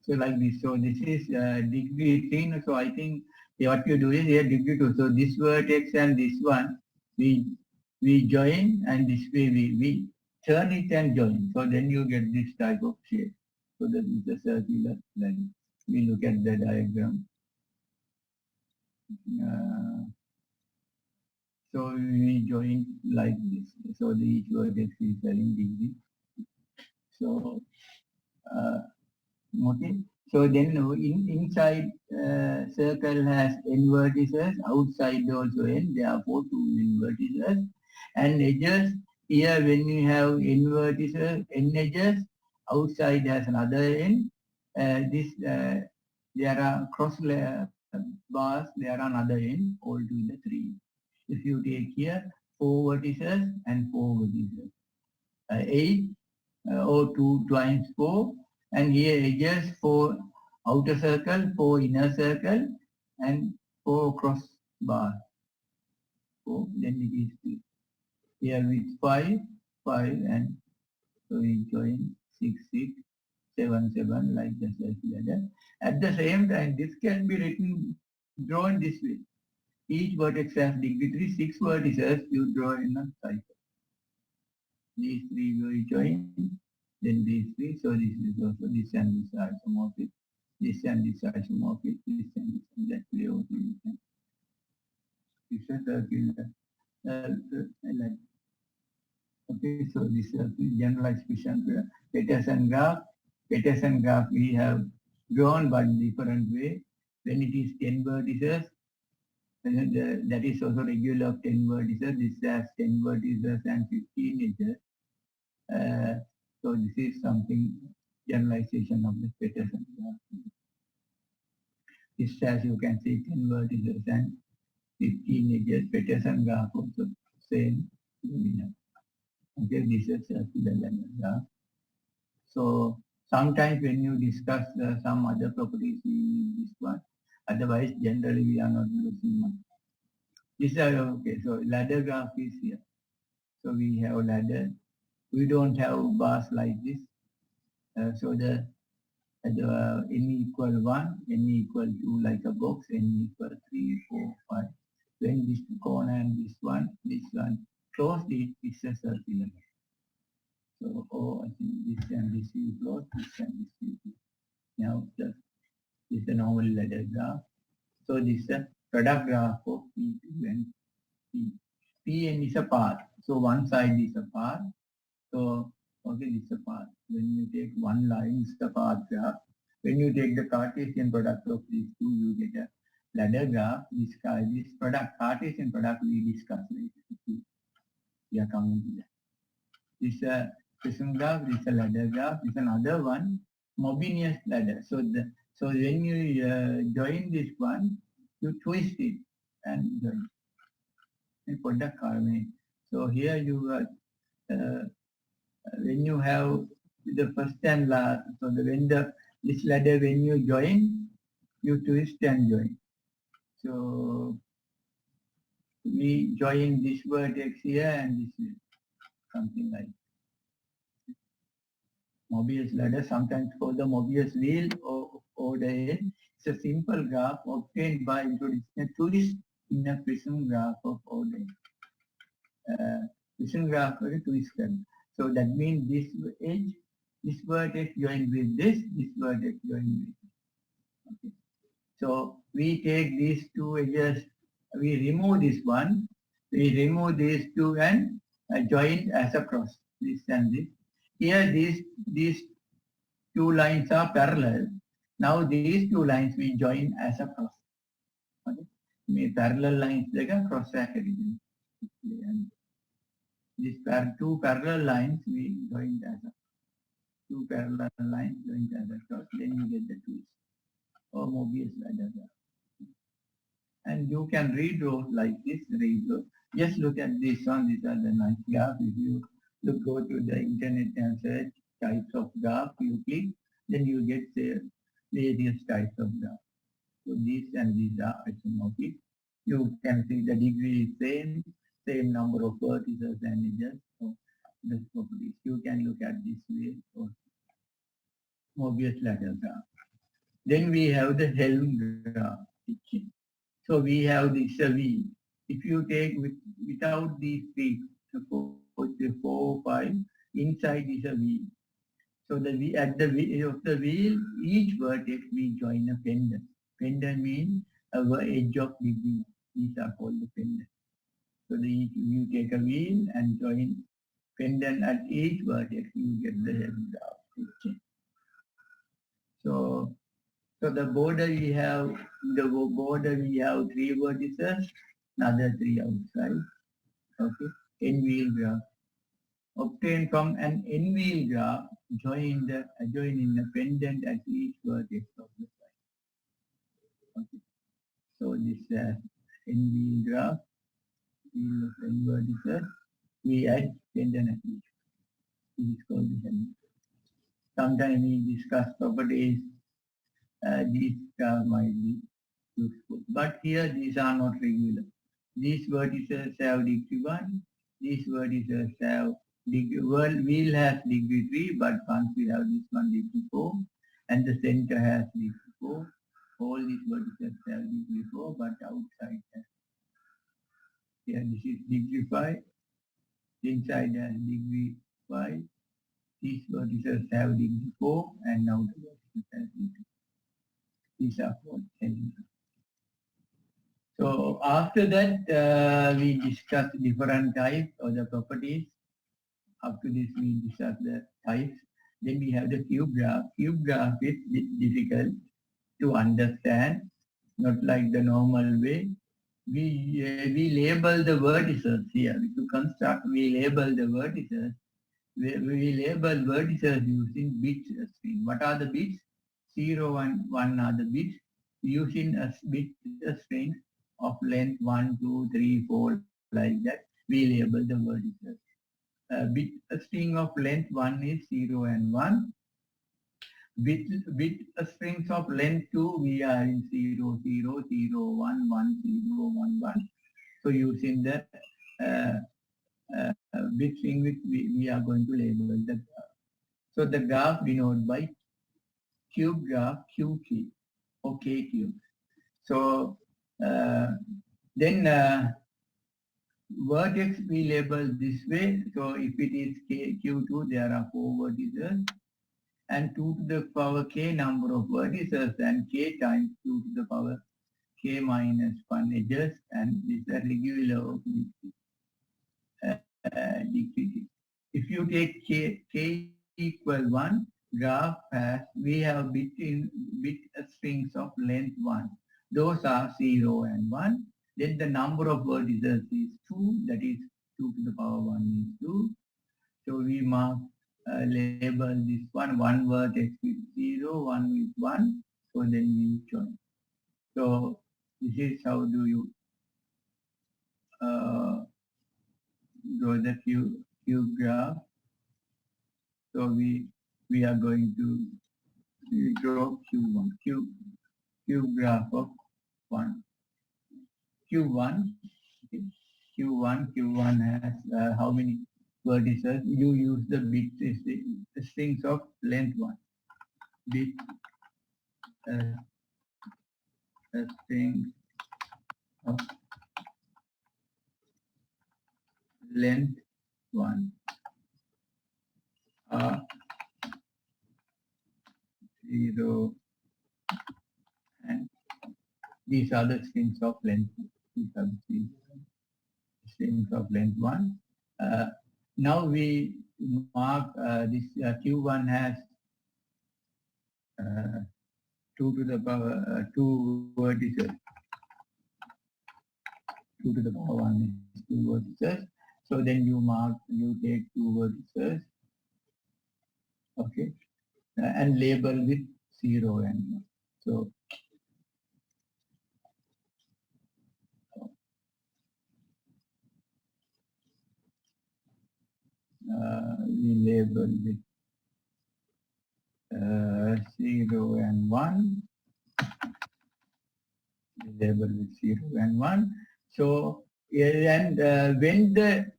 So like this. So this is degree 3. So I think what you do is here degree 2. So this vertex and this one, we join, and this way we turn it and join. So then you get this type of shape. So that is the circular line. We look at the diagram. So we join like this. So the each vertex is having degree. So okay. So then inside circle has n vertices, outside also n, therefore 2 n vertices. And edges, here when you have n vertices, n edges, outside has another n. There are cross bars, there are another n, altogether 3. If you take here 4 vertices and 4 vertices, 8 or 2 times 4, and here edges 4 outer circle, 4 inner circle, and 4 cross bar. So then it is 3. Here with 5, 5, and so we join 6, 6, 7, 7 like the ladder. At the same time, this can be drawn this way. Each vertex has degree 3, 6 vertices you draw in a cycle. These 3 will join, then these 3, so this is also this and this isomorphic, this and this isomorphic, this and this, and that way also you can. This is circular. Okay, so this is generalized Peterson graph. Peterson graph we have drawn but different way. When it is 10 vertices, that is also regular of 10 vertices. This has 10 vertices and 15 edges. So this is something generalization of the Peterson graph. This, as you can see, 10 vertices and 15 edges. Peterson graph also same. Okay, this is circular graph. So sometimes when you discuss some other properties, we use this one. Otherwise, generally we are not using much. This is okay. So ladder graph is here. So we have ladder. We don't have bars like this. So the n equal 1, n equal 2 like a box, n equal 3, 4, 5. When this corner and this one closed, it's a circular. So I think this and this you close, this and this you close. Now this is the normal ladder graph. So this is a product graph of P2 and P. Pn is a path. So one side is a path. So okay, this is a path. When you take one line, it's the path graph. When you take the Cartesian product of these two, you get a ladder graph. This product, Cartesian product, we discussed later. We are coming to that. This is a prism graph, this is a ladder graph, this is another one, Möbius ladder. So when you join this one, you twist it and join. And product carbonate. So here you when you have the first and last, so this ladder when you join, you twist and join. So we join this vertex here and this is something like Möbius ladder, sometimes called the Möbius wheel or the edge. It's a simple graph obtained by introducing a twist in a prism graph of order. Prism graph is twisted. So that means this edge, this vertex joined with this vertex joined with this. Okay. So we take these two edges, we remove this one, we remove these two and join as a cross, this and this. Here these two lines are parallel. Now these two lines we join as a cross. Okay. Parallel lines like a cross bracket. These two parallel lines we join as a two parallel lines joined as a cross. Then you get the twist or Möbius ladder. And you can redraw like this. Redraw. Just look at this one. These are the nice graphs. If you go to the internet and search types of graph, you click, then you get the various types of graph. So these and these are isomorphic. You can see the degree is same number of vertices and edges. So this properties. You can look at this way or Möbius ladder graph. Then we have the Helm graph. So we have this V. If you take without these three, 4, 5, inside is a V. So the V at the V of the wheel, each vertex we join a pendant. Pendant means our edge of degree. These are called the pendant. So you take a wheel and join pendant at each vertex, you get the Helm graph. So the border we have, three vertices, another three outside. Okay, n-wheel graph. Obtained from an n-wheel graph, join in the pendant at each vertex of the side. Okay. So this n-wheel graph, wheel of n vertices, we add pendant at each. This is called the Helm. Sometimes we discuss properties. These might be useful. But here these are not regular. These vertices have degree 1. These vertices have degree, wheel has degree 3, but once we have this one degree 4, and the center has degree 4. All these vertices have degree 4, but outside has. Here this is degree 5. Inside has degree 5. These vertices have degree 4, and now the vertices have degree 2. These are called Helm. So after that, we discuss different types or the properties. Up to this, we discuss the types. Then we have the cube graph. Cube graph is difficult to understand, not like the normal way. We label the vertices here. To construct, we label the vertices. We label vertices using bit string. What are the bits? 0 and 1 are the bits. Using a bit string of length 1, 2, 3, 4, like that, we label the vertices. A string of length 1 is 0 and 1. Bit strings of length 2, we are in 0, 0, 0, 1, 1, 0, 1, 1. So using the uh, bit string which we are going to label the graph. So the graph denoted by cube graph QK or K cube. So then vertex we label this way. So if it is Q2, there are 4 vertices and 2 to the power K number of vertices and K times 2 to the power K minus 1 edges, and this is a regular decreasing. If you take K equal 1, graph has, we have bit strings of length 1. Those are 0 and 1. Then the number of vertices is 2, that is 2 to the power 1 is 2. So we mark, label this one vertex with 0, 1 with 1. So then we join. So this is how do you draw the cube graph. So we are going to draw Q1, cube graph of 1. Q1, okay. Q1 has how many vertices? You use the bit strings of length 1. Bit strings of length 1 are 0 and these are the strings of length. These are the strings of length 1. Now we mark this Q1 has 2 to the power 2 vertices. 2 to the power 1 is 2 vertices. So then you mark, you take 2 vertices, okay, and label with 0 and 1. So we label with 0 and 1. We label with 0 and 1. So and when the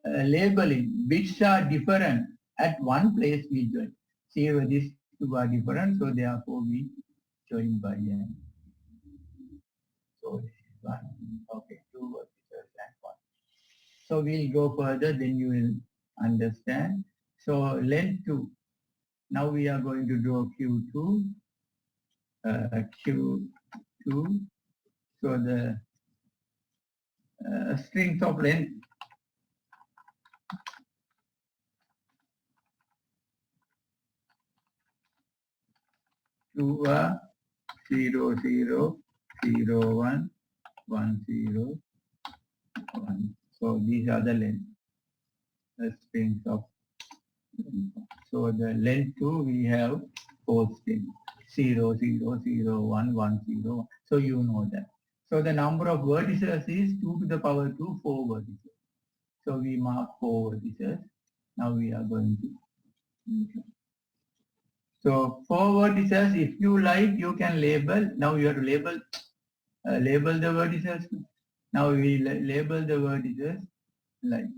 labeling bits are different at one place, we join. See, these two are different, so therefore we join by n. So this is 1. Okay, 2 vertices and 1. So we'll go further, then you will understand. So length 2. Now we are going to draw Q2. Q2. So the strings of length 2 are 0, 0, 0, 1, 1, 0, 1. So these are the length, the strings of length. So the length 2 we have 4 strings, 0, 0, 0, 1, 1, 0. So you know that. So the number of vertices is 2 to the power 2, 4 vertices. So we mark 4 vertices. Now we are going to. So 4 vertices, if you like, you can label. Now you have to label the vertices. Now we label the vertices like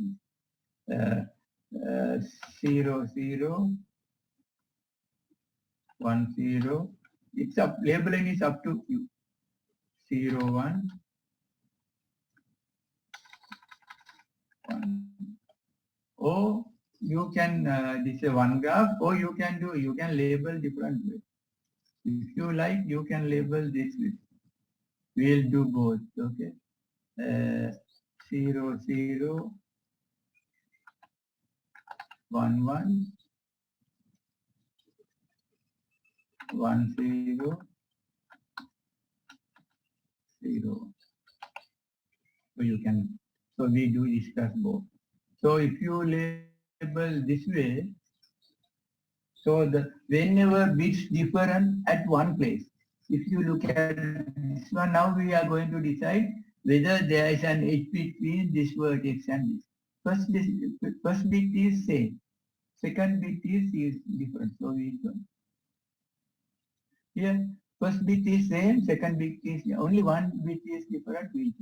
this. 0, 0, 1, 0. It's up, labeling is up to you. 0, 1, 1. Or you can, this is one graph, or you can label different ways. If you like, you can label this way. We'll do both, okay? 0, 0, 1, 1, 1 0 0. So you can, so we do discuss both. So if you label this way, so the whenever bits different at one place, if you look at this one, now we are going to decide whether there is an edge between this vertex and this. First bit is same, second bit is different. So we here first bit is same, second bit is only one bit is different. We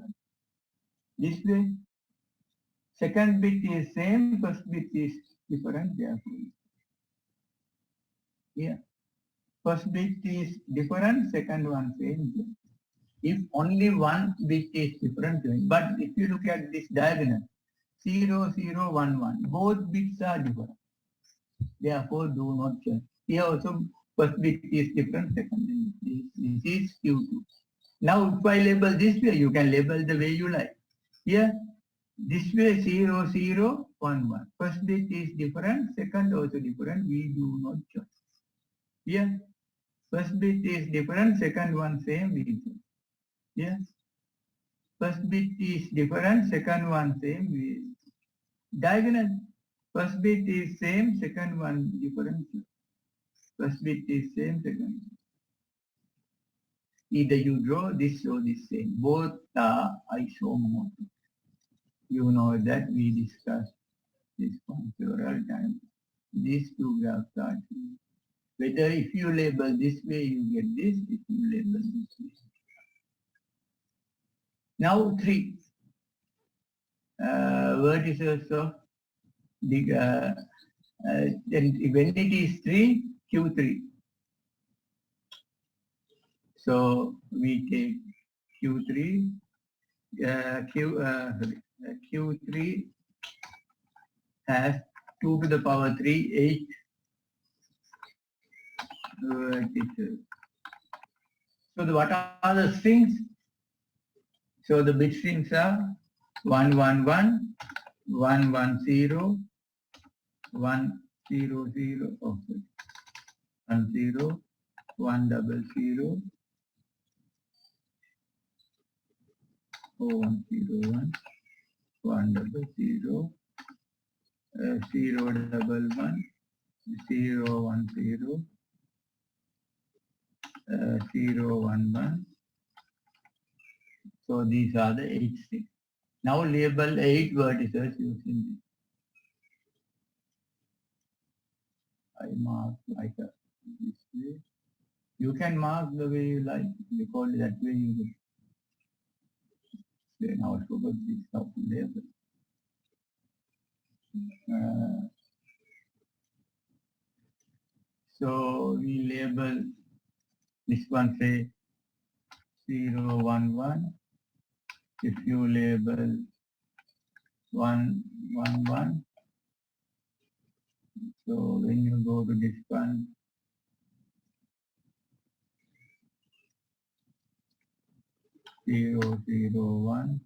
this way, second bit is same, first bit is different. Therefore, here first bit is different, second one same. If only one bit is different, but if you look at this diagonal, 0, 0, 1, 1, both bits are different. Therefore, do not change. Here also, first bit is different, second this is Q2. Now, if I label this way, you can label the way you like. Here, this way 0, 0, 1, 1. First bit is different, second also different. We do not change. Here, first bit is different, second one same. We change. Yes. First bit is different, second one same. Diagonal. First bit is same, second one different. First bit is same, second. Either you draw this or this same. Both are isomorphic. You know that we discussed this one several times. These two graphs are true. Whether if you label this way, you get this. If you label this way. Now 3 vertices of the then when it is 3, Q3. So we take Q3, Q3 has 2 to the power 3, 8 vertices. So what are the strings? So the bit strings are 1, 1, 1, 1, 1, 0, 1, 0, 0, okay. 1, 0, 1, 0, 0, 1, 0, 1, 1, 0, 0, 0, 1, 1, 0, 1, 0, 0, 1, 1. So these are the 8 strings. Now label 8 vertices using this. I mark like this way. You can mark the way you like, because that way you will. Then now I forgot this how to label. So we label this one, say 0, 1, 1. If you label 1, 1, 1. So when you go to this one, zero, 0, 1,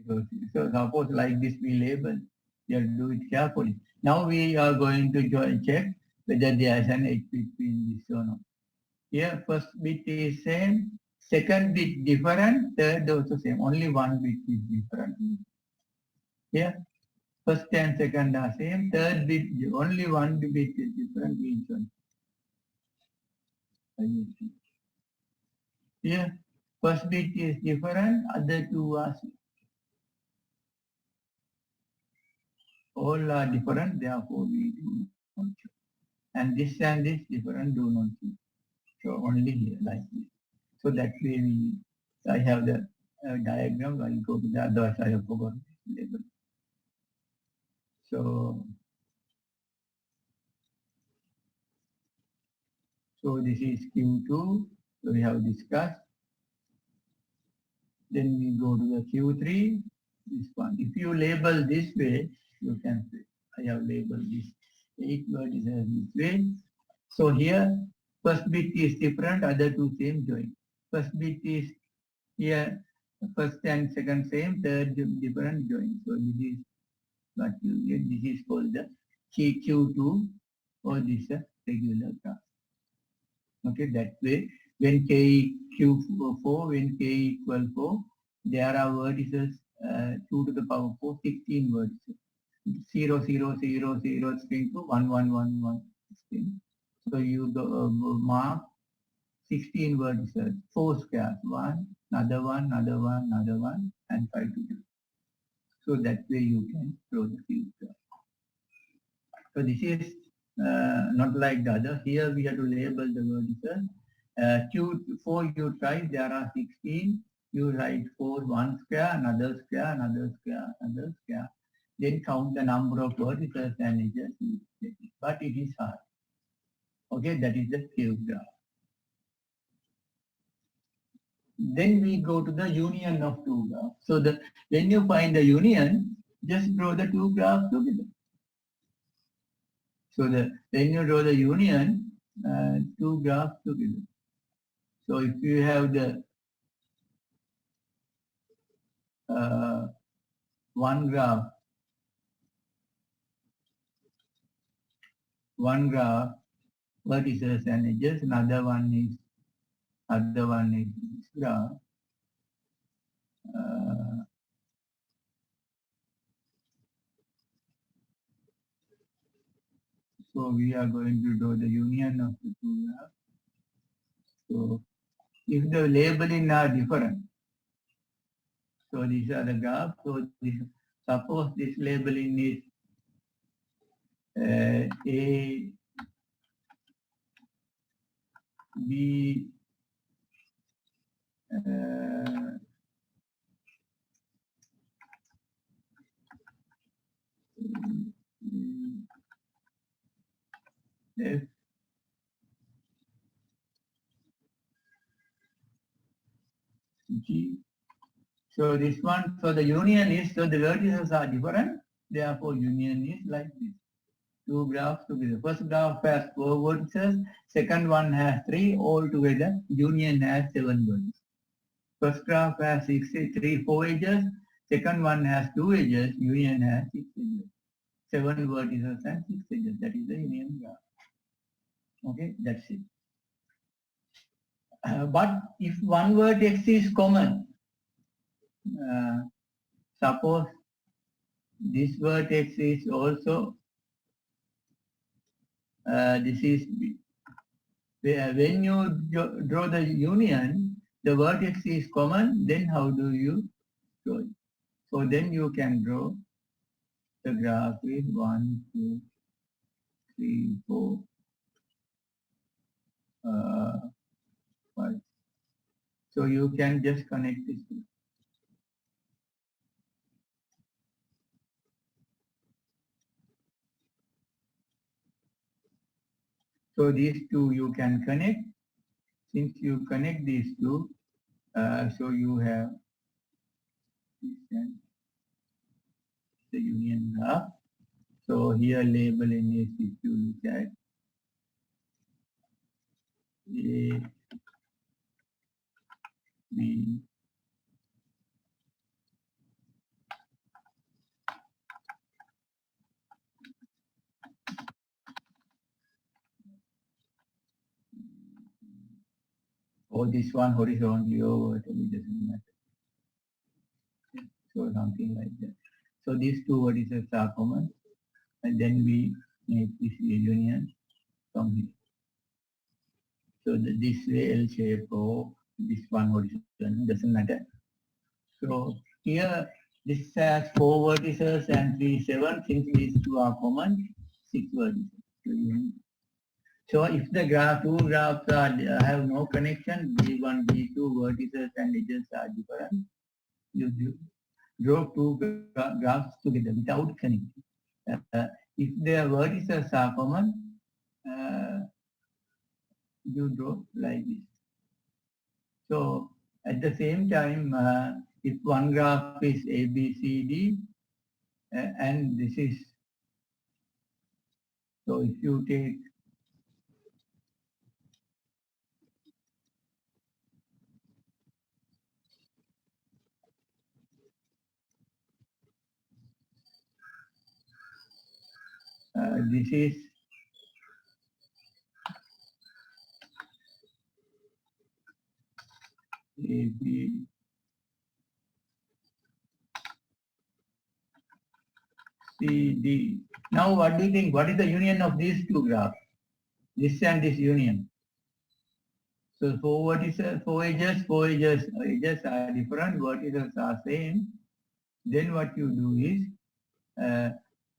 0. So suppose like this we label, you have to do it carefully. Now we are going to check whether there is an edge between this or not. Here first bit is same, second bit different, third also same. Only one bit is different. Here first and second are same, third bit only one bit is different. Each one. Here first bit is different, other two are same. All are different, therefore we do not choose. And this different, do not choose. So only here like this. So that way I have the diagram. I'll go to the otherwise I have forgotten label. So this is Q2. So we have discussed. Then we go to the Q3. This one. If you label this way, you can say I have labeled this 8 vertices this way. So here first bit is different, other two same join. First bit is here, first and second same, third different join. So this is what you get. This is called the Q2, or this is a regular graph. Okay, that way, when K Q4, when K equal 4, there are vertices 2 to the power 4, 16 vertices. 0, 0, 0, 0 string to 1, 1, 1, 1 string. So you mark 16 vertices, 4 squares, 1, another one, another one, another one, and 5 to 2. So that way you can draw the cube graph. So this is not like the other. Here we have to label the vertices. Q4 you try, there are 16. You write 4, 1 square, another square, another square, another square. Then count the number of vertices and edges. But it is hard. Okay, that is the cube graph. Then we go to the union of two graphs. So when you find the union, just draw the two graphs together. So when you draw the union, two graphs together. So if you have the one graph, vertices and edges, another one is this graph. So we are going to draw the union of the two graphs. So if the labeling are different, so these are the graphs. So suppose this labeling is A, B, F, G. So this one, so the union is, so the vertices are different, therefore union is like this. Two graphs together. First graph has 4 vertices, second one has 3, all together union has 7 vertices. First graph has 4 edges, second one has 2 edges, union has 6 edges. 7 vertices and 6 edges, that is the union graph. Okay, that's it. But if one vertex is common, suppose this vertex is also, this is, when you draw the union, the vertex is common, then how do you draw it? So then you can draw the graph with 1, 2, 3, 4, 5. So you can just connect this two. So these two you can connect. Since you connect these two, so you have the union graph. So here labeling is, if you look at A, B, or this one horizontally or vertically, doesn't matter. So something like that. So these two vertices are common, and then we make this union from here. So this way L shape or this one horizon doesn't matter. So here this has 4 vertices and 3, 7. Since these two are common, 6 vertices. So if the two graphs have no connection, B1, B2 vertices and edges are different, you draw two graphs together without connecting. If their vertices are common, you draw like this. So at the same time, if one graph is A, B, C, D, and this is, so if you take this is AB, CD. Now what do you think? What is the union of these two graphs? This and this union. So four vertices, four edges are different, vertices are same. Then what you do is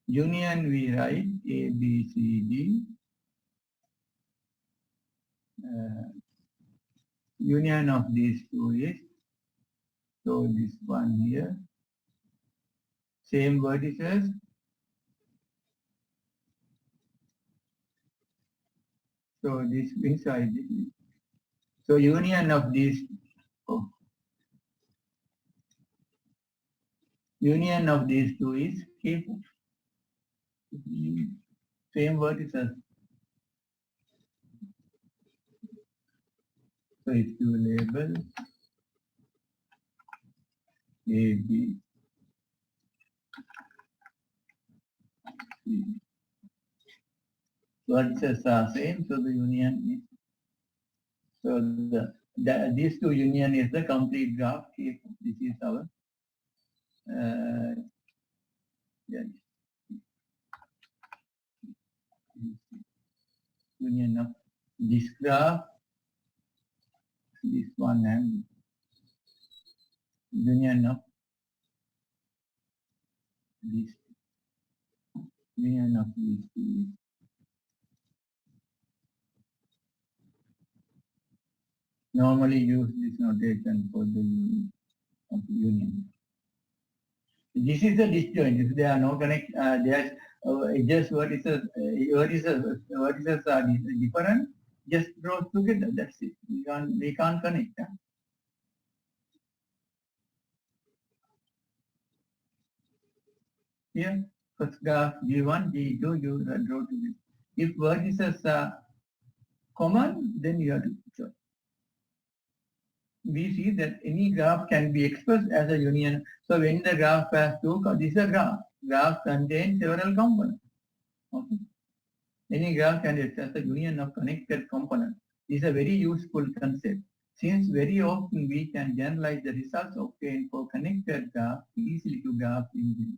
union we write A, B, C, D. Union of these two is, so this one here, same vertices. So this inside this. So union of these, oh, union of these two is keep same vertices. So if you label A, B, C, vertices are same, so the union is, so these two union is the complete graph. This is our yes, union of this graph, this one, and union of this, union of these two. Normally use this notation for the union of union. This is a disjoint. If there are no connect, there's just vertices are different. Just draw together. That's it. We can't connect. Huh? Here, first graph G1, G2, you draw together. If vertices are common, then you have to join. We see that any graph can be expressed as a union. So when the graph has two, this is a graph. Graph contains several components. Okay. Any graph can express a union of connected components. This is a very useful concept. Since very often we can generalize the results obtained for connected graph easily to graph in.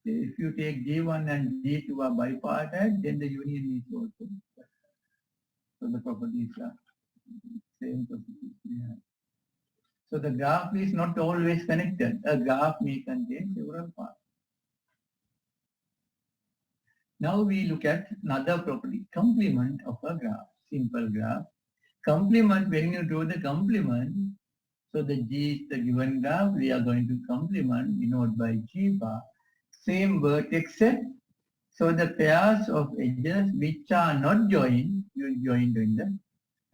If you take G1 and G2 are bipartite, then the union is also. So the properties are same properties we have. So the graph is not always connected. A graph may contain several parts. Now we look at another property, complement of a graph, simple graph. Complement, when you draw the complement, so the G is the given graph, we are going to complement, denote by G bar, same vertex set. So the pairs of edges which are not joined, you join in the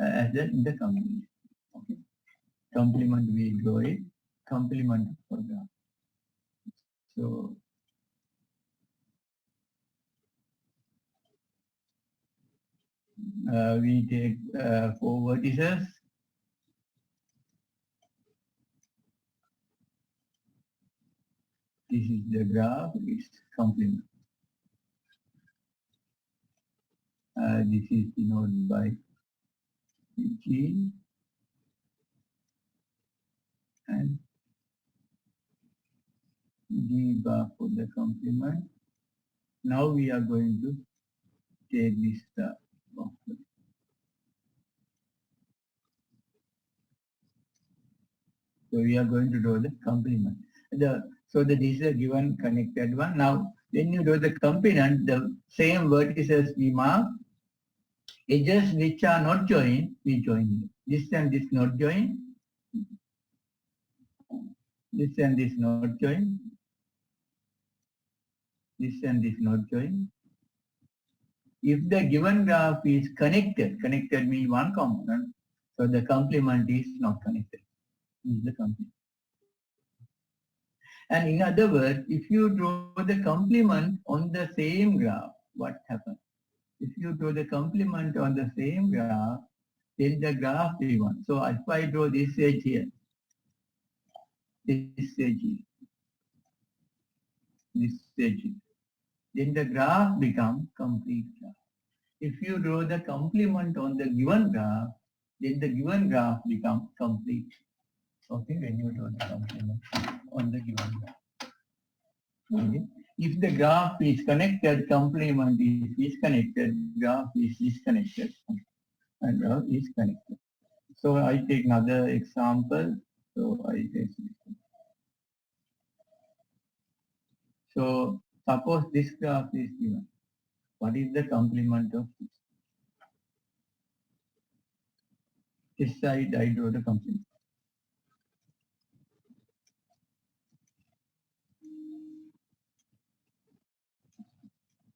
in the complement. Okay. Complement we draw it, complement of a graph. So we take 4 vertices. This is the graph, it's complement. This is denoted by G and G bar for the complement. Now we are going to take this box. So we are going to draw the complement. So this is a given connected one. Now when you draw the complement, the same vertices we mark, edges which are not joined, we join. This and this not joined. This and this not joined. This and this not joined. If the given graph is connected means one component, so the complement is not connected. This is the complement. And in other words, if you draw the complement on the same graph, what happens? If you draw the complement on the same graph, then the graph we want. So if I draw this edge here, this edge here, this edge here. then the graph becomes complete graph. If you draw the complement on the given graph, then the given graph becomes complete. Okay, when you draw the complement on the given graph. Okay. If the graph is connected, complement is disconnected, graph is disconnected, and graph is connected. So I take another example. So I take this. So suppose this graph is given. What is the complement of this? This side I draw the complement.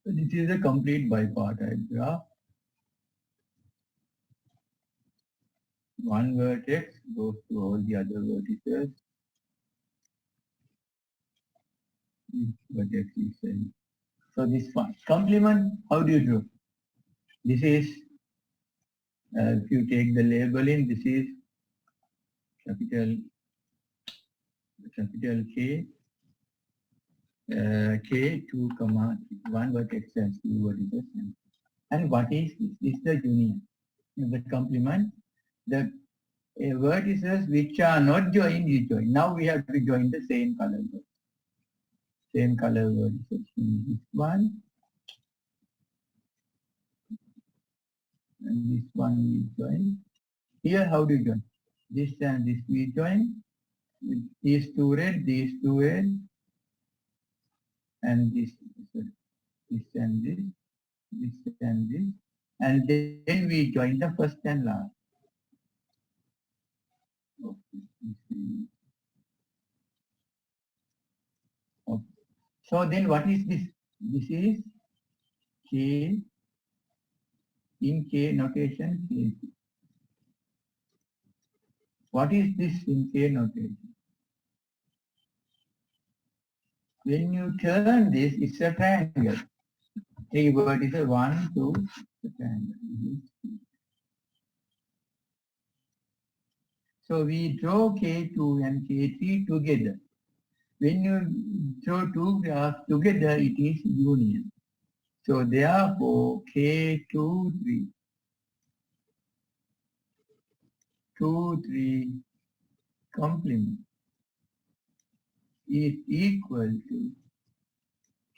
So this is a complete bipartite graph. One vertex goes to all the other vertices. Each vertex is same. So this one. Complement, how do you do? This is, if you take the labeling, this is capital K, K2, comma, one vertex has two vertices. And what is this? This is the union. The complement, the vertices which are not joined is joined. Now we have to join the same color. Same color vertices. This one and this one we join. Here how do you join? This and this we join. These two red, and this and this and this. And then we join the first and last. Okay. So then what is this? This is K in K notation. K. What is this in K notation? When you turn this, it's a triangle. Three vertices, 1, 2, it's a triangle. So we draw K2 and K3 together. When you draw two graphs together, it is union. So therefore, K2, 3, 2, 3 complement is equal to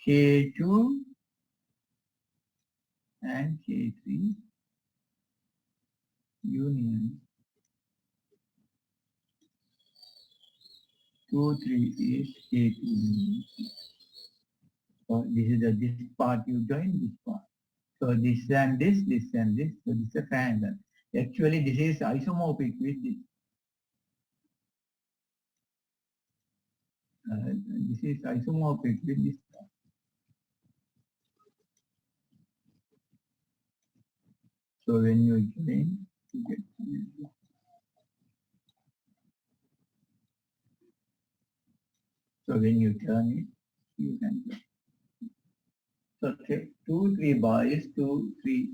K2 and K3 union. 2, 3 is K2 union. So this is this part you join this part. So this and this and this. So this is a triangle. Actually, this is isomorphic with this. This is isomorphic with this. So when you join, you get so when you turn it, you can join. So 2, 3 bar is 2, 3,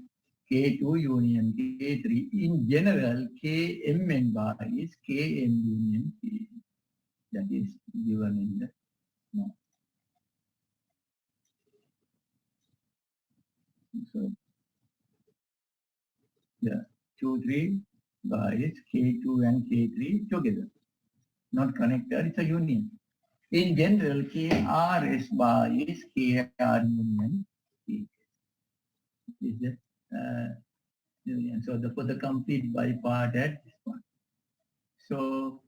K2 union K3. In general, KMN bar is KM union K. That is given in the no. So yeah, 2, 3 bar is K2 and K3 together. Not connected, it's a union. In general, KRS bar is KR union K. Is the union. So for the complete bipartite this one. So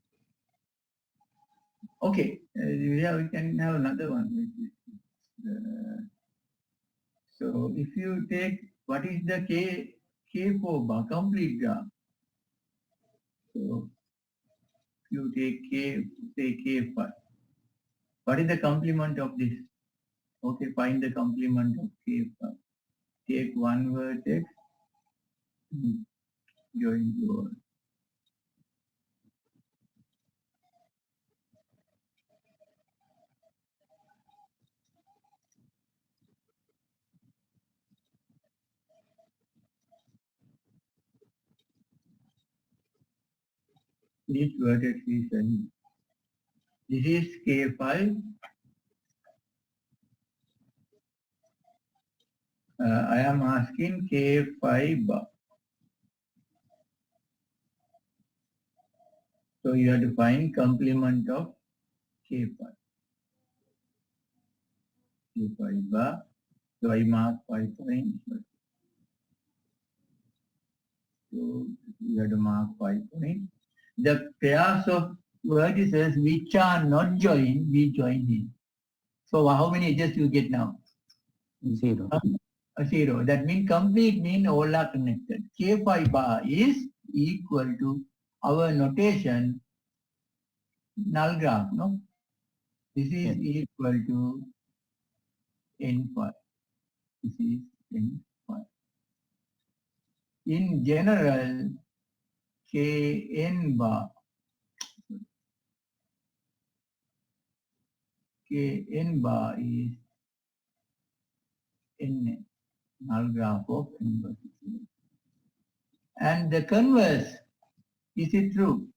okay, yeah, we can have another one. So if you take what is the K4 bar complete graph. So if you take K, say K5. What is the complement of this? Okay, find the complement of K5. Take one vertex, join to each vertex is an. This is K5. I am asking K5 bar. So you have to find complement of K5. K5 bar. So I mark 5 points. So you have to mark 5 points. The pairs of vertices which are not joined, we join in. So how many edges you get now? 0. A 0. That means complete mean all are connected. K5 bar is equal to our notation null graph, no? This is Yes. equal to N5. This is N5. In general, Kn bar, Kn bar is N, null graph of N vertices. And the converse, is it true?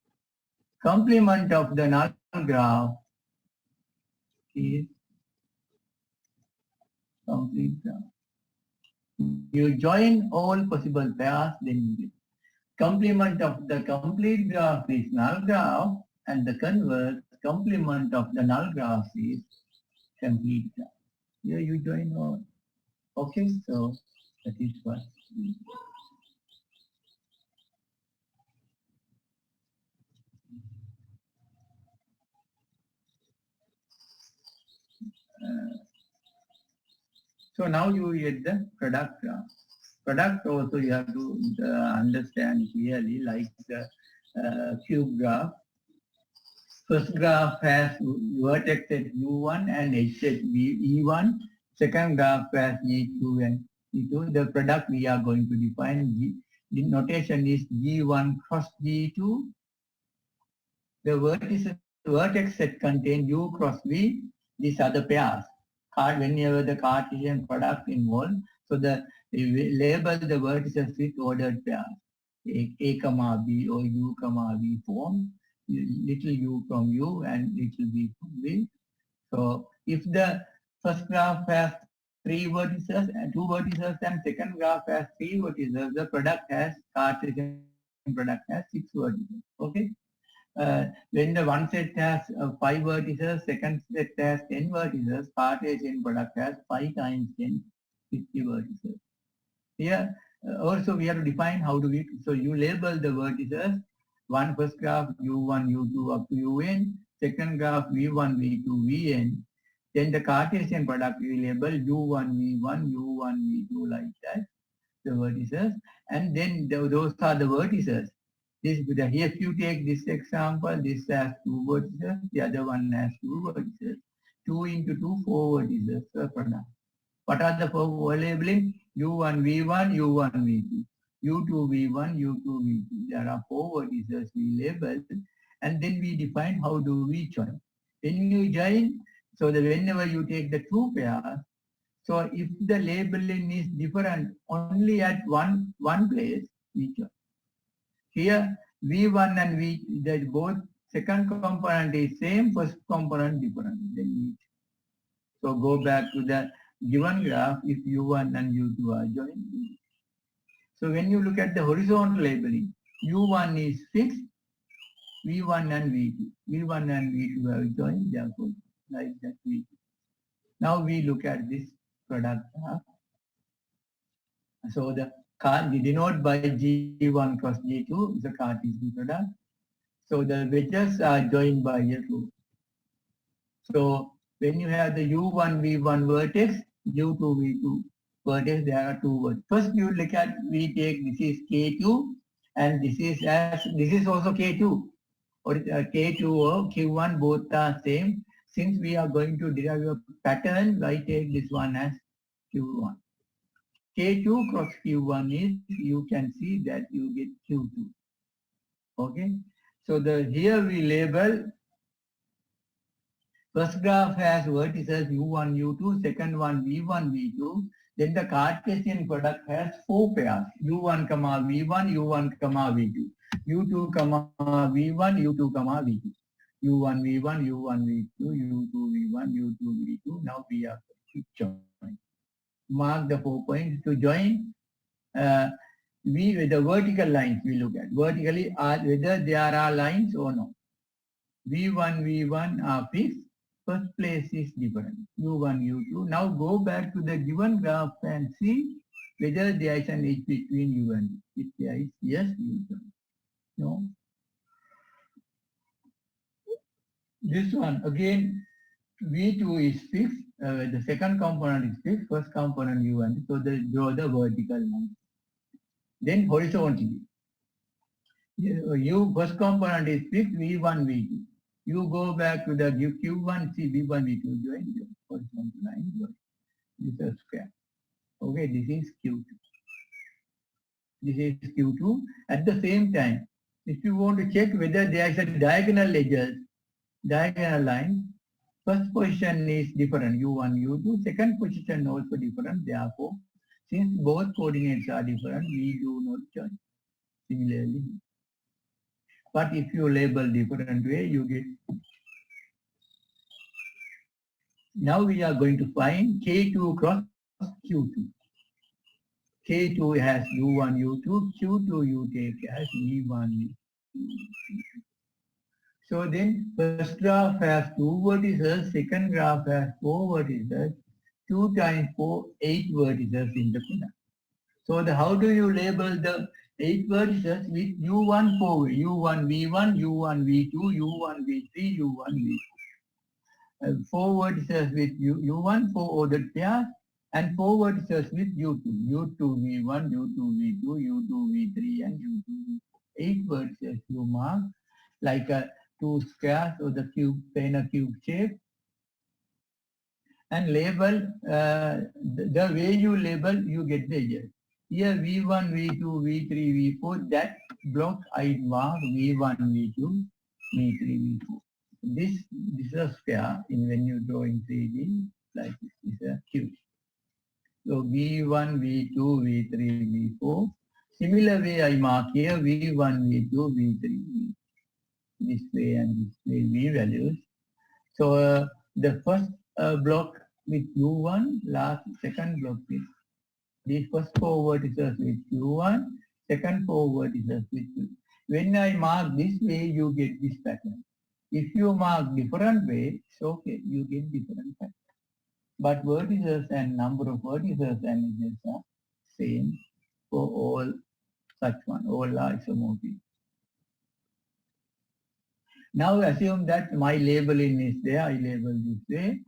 Complement of the null graph is complete graph. You join all possible pairs, then you get complement of the complete graph is null graph, and the converse complement of the null graph is complete graph. Here you join all. Okay, so that is what we do. So now you get the product graph. Product also you have to understand clearly, like the cube graph. First graph has vertex at U1 and edge at E1. Second graph has E2 and E2. The product we are going to define, the notation is G1 cross G2. The vertex set contain U cross V. These are the pairs. Whenever the Cartesian product involved, so we label the vertices with ordered pairs. A comma B or U comma V form, little u from U and little v from V. So if the first graph has 3 vertices and 2 vertices and second graph has 3 vertices, the product has Cartesian product has 6 vertices. Okay. When the one set has 5 vertices, second set has 10 vertices, Cartesian product has 5 times 10, 50 vertices. Here also we have to define how do we, so you label the vertices, one first graph U1, U2 up to UN, second graph V1, V2, Vn, then the Cartesian product we label U1, V1, U1, V2 like that, the vertices, and then those are the vertices. Here if you take this example, this has 2 vertices, the other one has 2 vertices, 2 into 2, 4 vertices per product. What are the 4 labeling? U1, V1, U1, V2, U2, V1, U2, V2. There are 4 vertices we label, and then we define how do we join. When you join, so that whenever you take the 2 pairs, so if the labeling is different only at one place, we join. Here, V1 and V, that both second component is same, first component different. Then we, so go back to the given graph if U1 and U2 are joined. So when you look at the horizontal labeling, U1 is fixed, V1 and V2. V1 and V2 have joined, therefore like that V2. Now we look at this product graph. So the card we denote by G1 cross G2 is a Cartesian product. So the wedges are joined by U2. So when you have the U1 V1 vertex, U2 V2 vertex, there are 2 vertices. First you look at, we take this is K2 and this is also K2 or K2 or Q1, both are same. Since we are going to derive a pattern, I take this one as Q1. K2 cross Q1 is, you can see that you get Q2. Okay. So here we label, first graph has vertices U1, U2, second one V1, V2. Then the Cartesian product has 4 pairs, U1, V1, U1, V2, U2, V1, U2, V2, U1, V1, U1, V2, U2, V1, U2, V2. Now we are joined. mark the 4 points to join. The vertical lines we look at. Vertically, whether there are lines or no. V1, V1 are fixed. First place is different. U1, U2. Now go back to the given graph and see whether there is an edge between U and V. If there is, yes, you join. No. This one, again, V2 is fixed. The second component is fixed. First component U1. So they draw the vertical line. Then horizontally. First component is fixed, V1, V2. You go back to the Q1, see V1, V2, join the horizontal line. This is a square. Okay, this is Q2. This is Q2. At the same time, if you want to check whether there is a diagonal edges, diagonal line, first position is different, U1, U2. Second position also different. Therefore, since both coordinates are different, we do not join. Similarly, but if you label different way, you get. Now we are going to find K2 cross Q2. K2 has U1, U2, Q2 you take as V1, V2. So then first graph has 2 vertices, second graph has 4 vertices, 2 times 4, 8 vertices in the pinna. So how do you label the 8 vertices with U1, 4, U1, V1, U1, V2, U1, V3, U1, V2. 4 vertices with U1, 4 ordered pairs, and 4 vertices with U2, U2, V1, U2, V2, U2, V3, and U2, V4. 8 vertices you mark like a 2 squares or the cube, planar cube shape, and label, the way you label, you get the edges. Here V1, V2, V3, V4, that block I mark V1, V2, V3, V4. This is a square when you draw in 3D, like this is a cube. So V1, V2, V3, V4. Similar way I mark here V1, V2, V3, V4. This way and this way V values. So the first block with U1, second block with these first 4 vertices with U1, second 4 vertices with U2. When I mark this way, you get this pattern. If you mark different way, it's okay, you get different pattern. But vertices and number of vertices and edges are same for all such one, all are isomorphic. Now assume that my labeling is there, I label this way.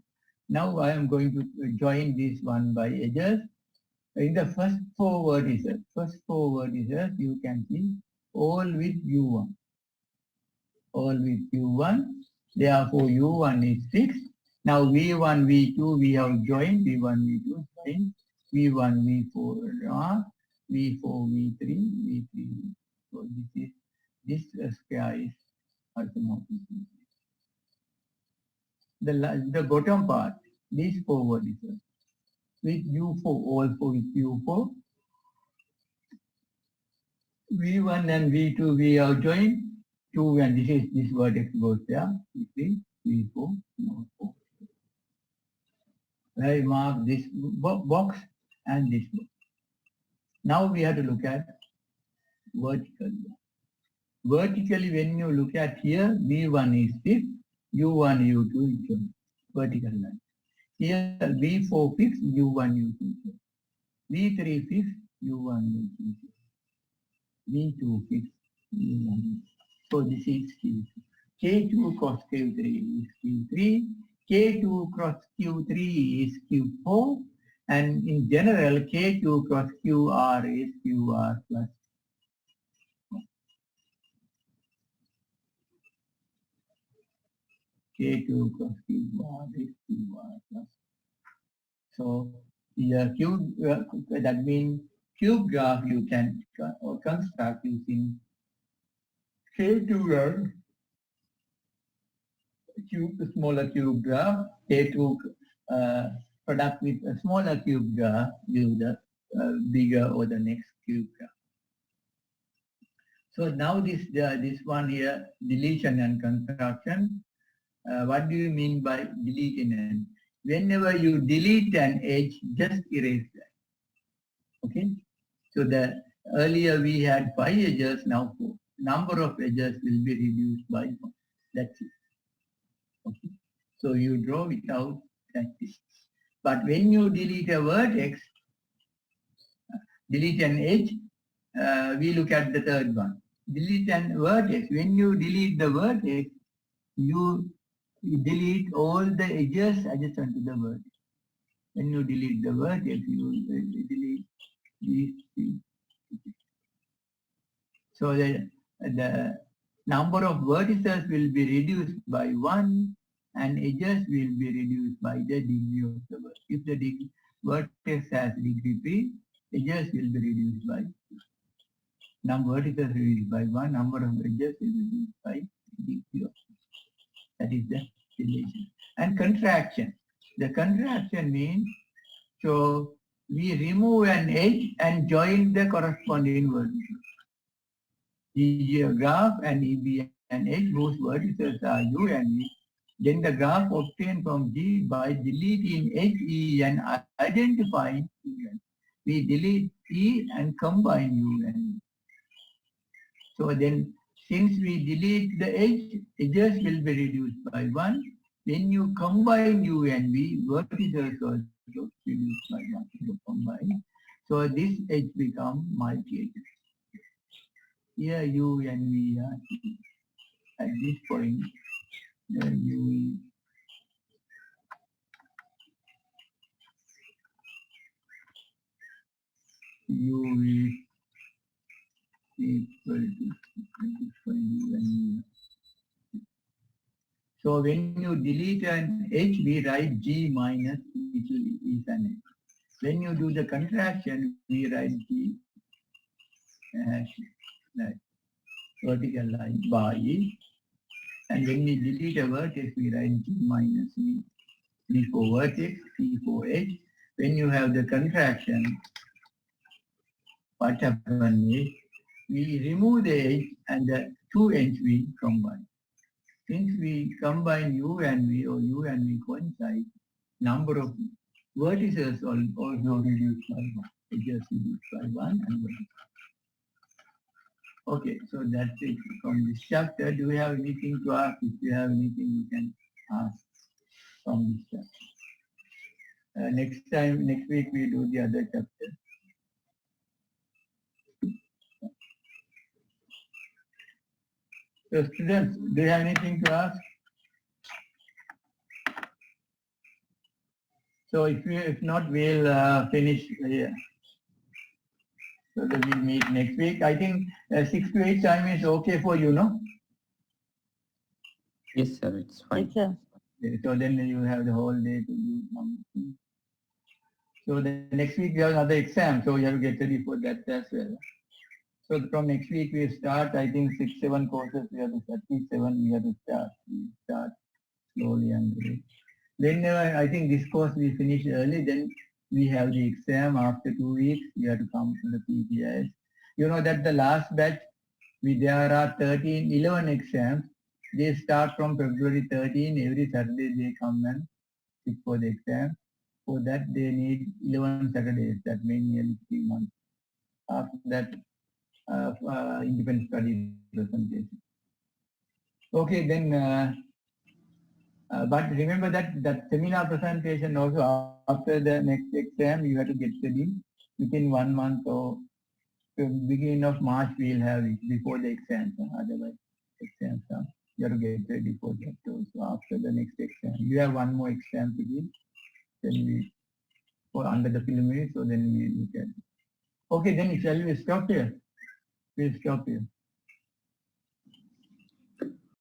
Now I am going to join this one by edges. In the first 4 vertices, you can see all with U1. All with U1. Therefore, U1 is fixed. Now V1, V2, we have joined. V1, V2 joined. V1, V4, V4, V3, V3. So this square is isomorphic. The bottom part, these 4 vertices with U4, all 4 with U4. V1 and V2 we have joined. 2 and this vertex goes there. V3, V4, no 4. I mark this box and this box. Now we have to look at vertically. Vertically, when you look at here, V1 is fixed, U1, U2 is joined. Vertical line. Here V4 fixed, U1, U2. V3 fixed, U1, U2. V2 fixed, U1. So this is Q2. K2 cross Q3 is Q3. K2 cross Q3 is Q4. And in general, K2 cross QR is QR plus. K2 cross QR is QR plus. So the cube, that means cube graph you can construct using K2 cube, smaller cube graph, K2 product with a smaller cube graph give the bigger or the next cube graph. So now this one here, deletion and construction. What do you mean by deleting and whenever you delete an edge, just erase that. Okay? So the earlier we had 5 edges, now 4. Number of edges will be reduced by 1. That's it. Okay? So you draw without practice. But when you delete a vertex, delete an edge, we look at the third one. Delete an vertex. When you delete the vertex, you delete all the edges adjacent to the vertex. When you delete the vertex, you delete these three. So the number of vertices will be reduced by 1 and edges will be reduced by the degree of the vertex. If the vertex has degree 3, edges will be reduced by 2. Number of vertices reduced by 1, number of edges will be reduced by degree of 2. That is the relation. And contraction. The contraction means, so we remove an edge and join the corresponding vertices. E.g. a graph and EB and edge whose vertices are U and V. Then the graph obtained from G by deleting H, E and identifying U and V. We delete E and combine U and V. So then since we delete the edge, edges will be reduced by 1. When you combine U and V, vertices also reduced by 1. So combine. So this edge becomes multi-edges. Here U and V are at this point, U is equal to U and V. So when you delete an H, we write G minus which is an H. When you do the contraction, we write G as that vertical line bar E. And when we delete a vertex, we write G minus V. V for vertex, T for H. When you have the contraction, what happens is we remove the H and the two ends we combine. Since we combine U and V or U and V coincide, number of vertices also reduced by 1. Edges reduced by 1 and 1. Okay, so that's it from this chapter. Do we have anything to ask? If you have anything, you can ask from this chapter. Next week we do the other chapter. So students, do you have anything to ask? So if not, we'll finish here. So that we'll meet next week. I think 6 to 8 time is okay for you, no? Yes, sir, it's fine. Yes, sir. Okay, so then you have the whole day to do something. So the next week we have another exam, so you have to get ready for that as well. So from next week we start, I think 6, 7 courses, we have to start, 7 we have to start. We start slowly and slowly. Then I think this course we finish early, then we have the exam after 2 weeks, we have to come to the PPIS. You know that the last batch, there are 11 exams. They start from February 13, every Saturday they come and sit for the exam. For that they need 11 Saturdays, that means nearly 3 months. After that, independent study presentation. Okay, then, but remember that seminar presentation also after the next exam, you have to get ready within 1 month or beginning of March we'll have it before the exams. Otherwise, exams come. You have to get ready for that also after the next exam. You have one more exam to give. Then we go under the preliminary, so then we look at it. Okay, then shall we stop here? We'll stop here.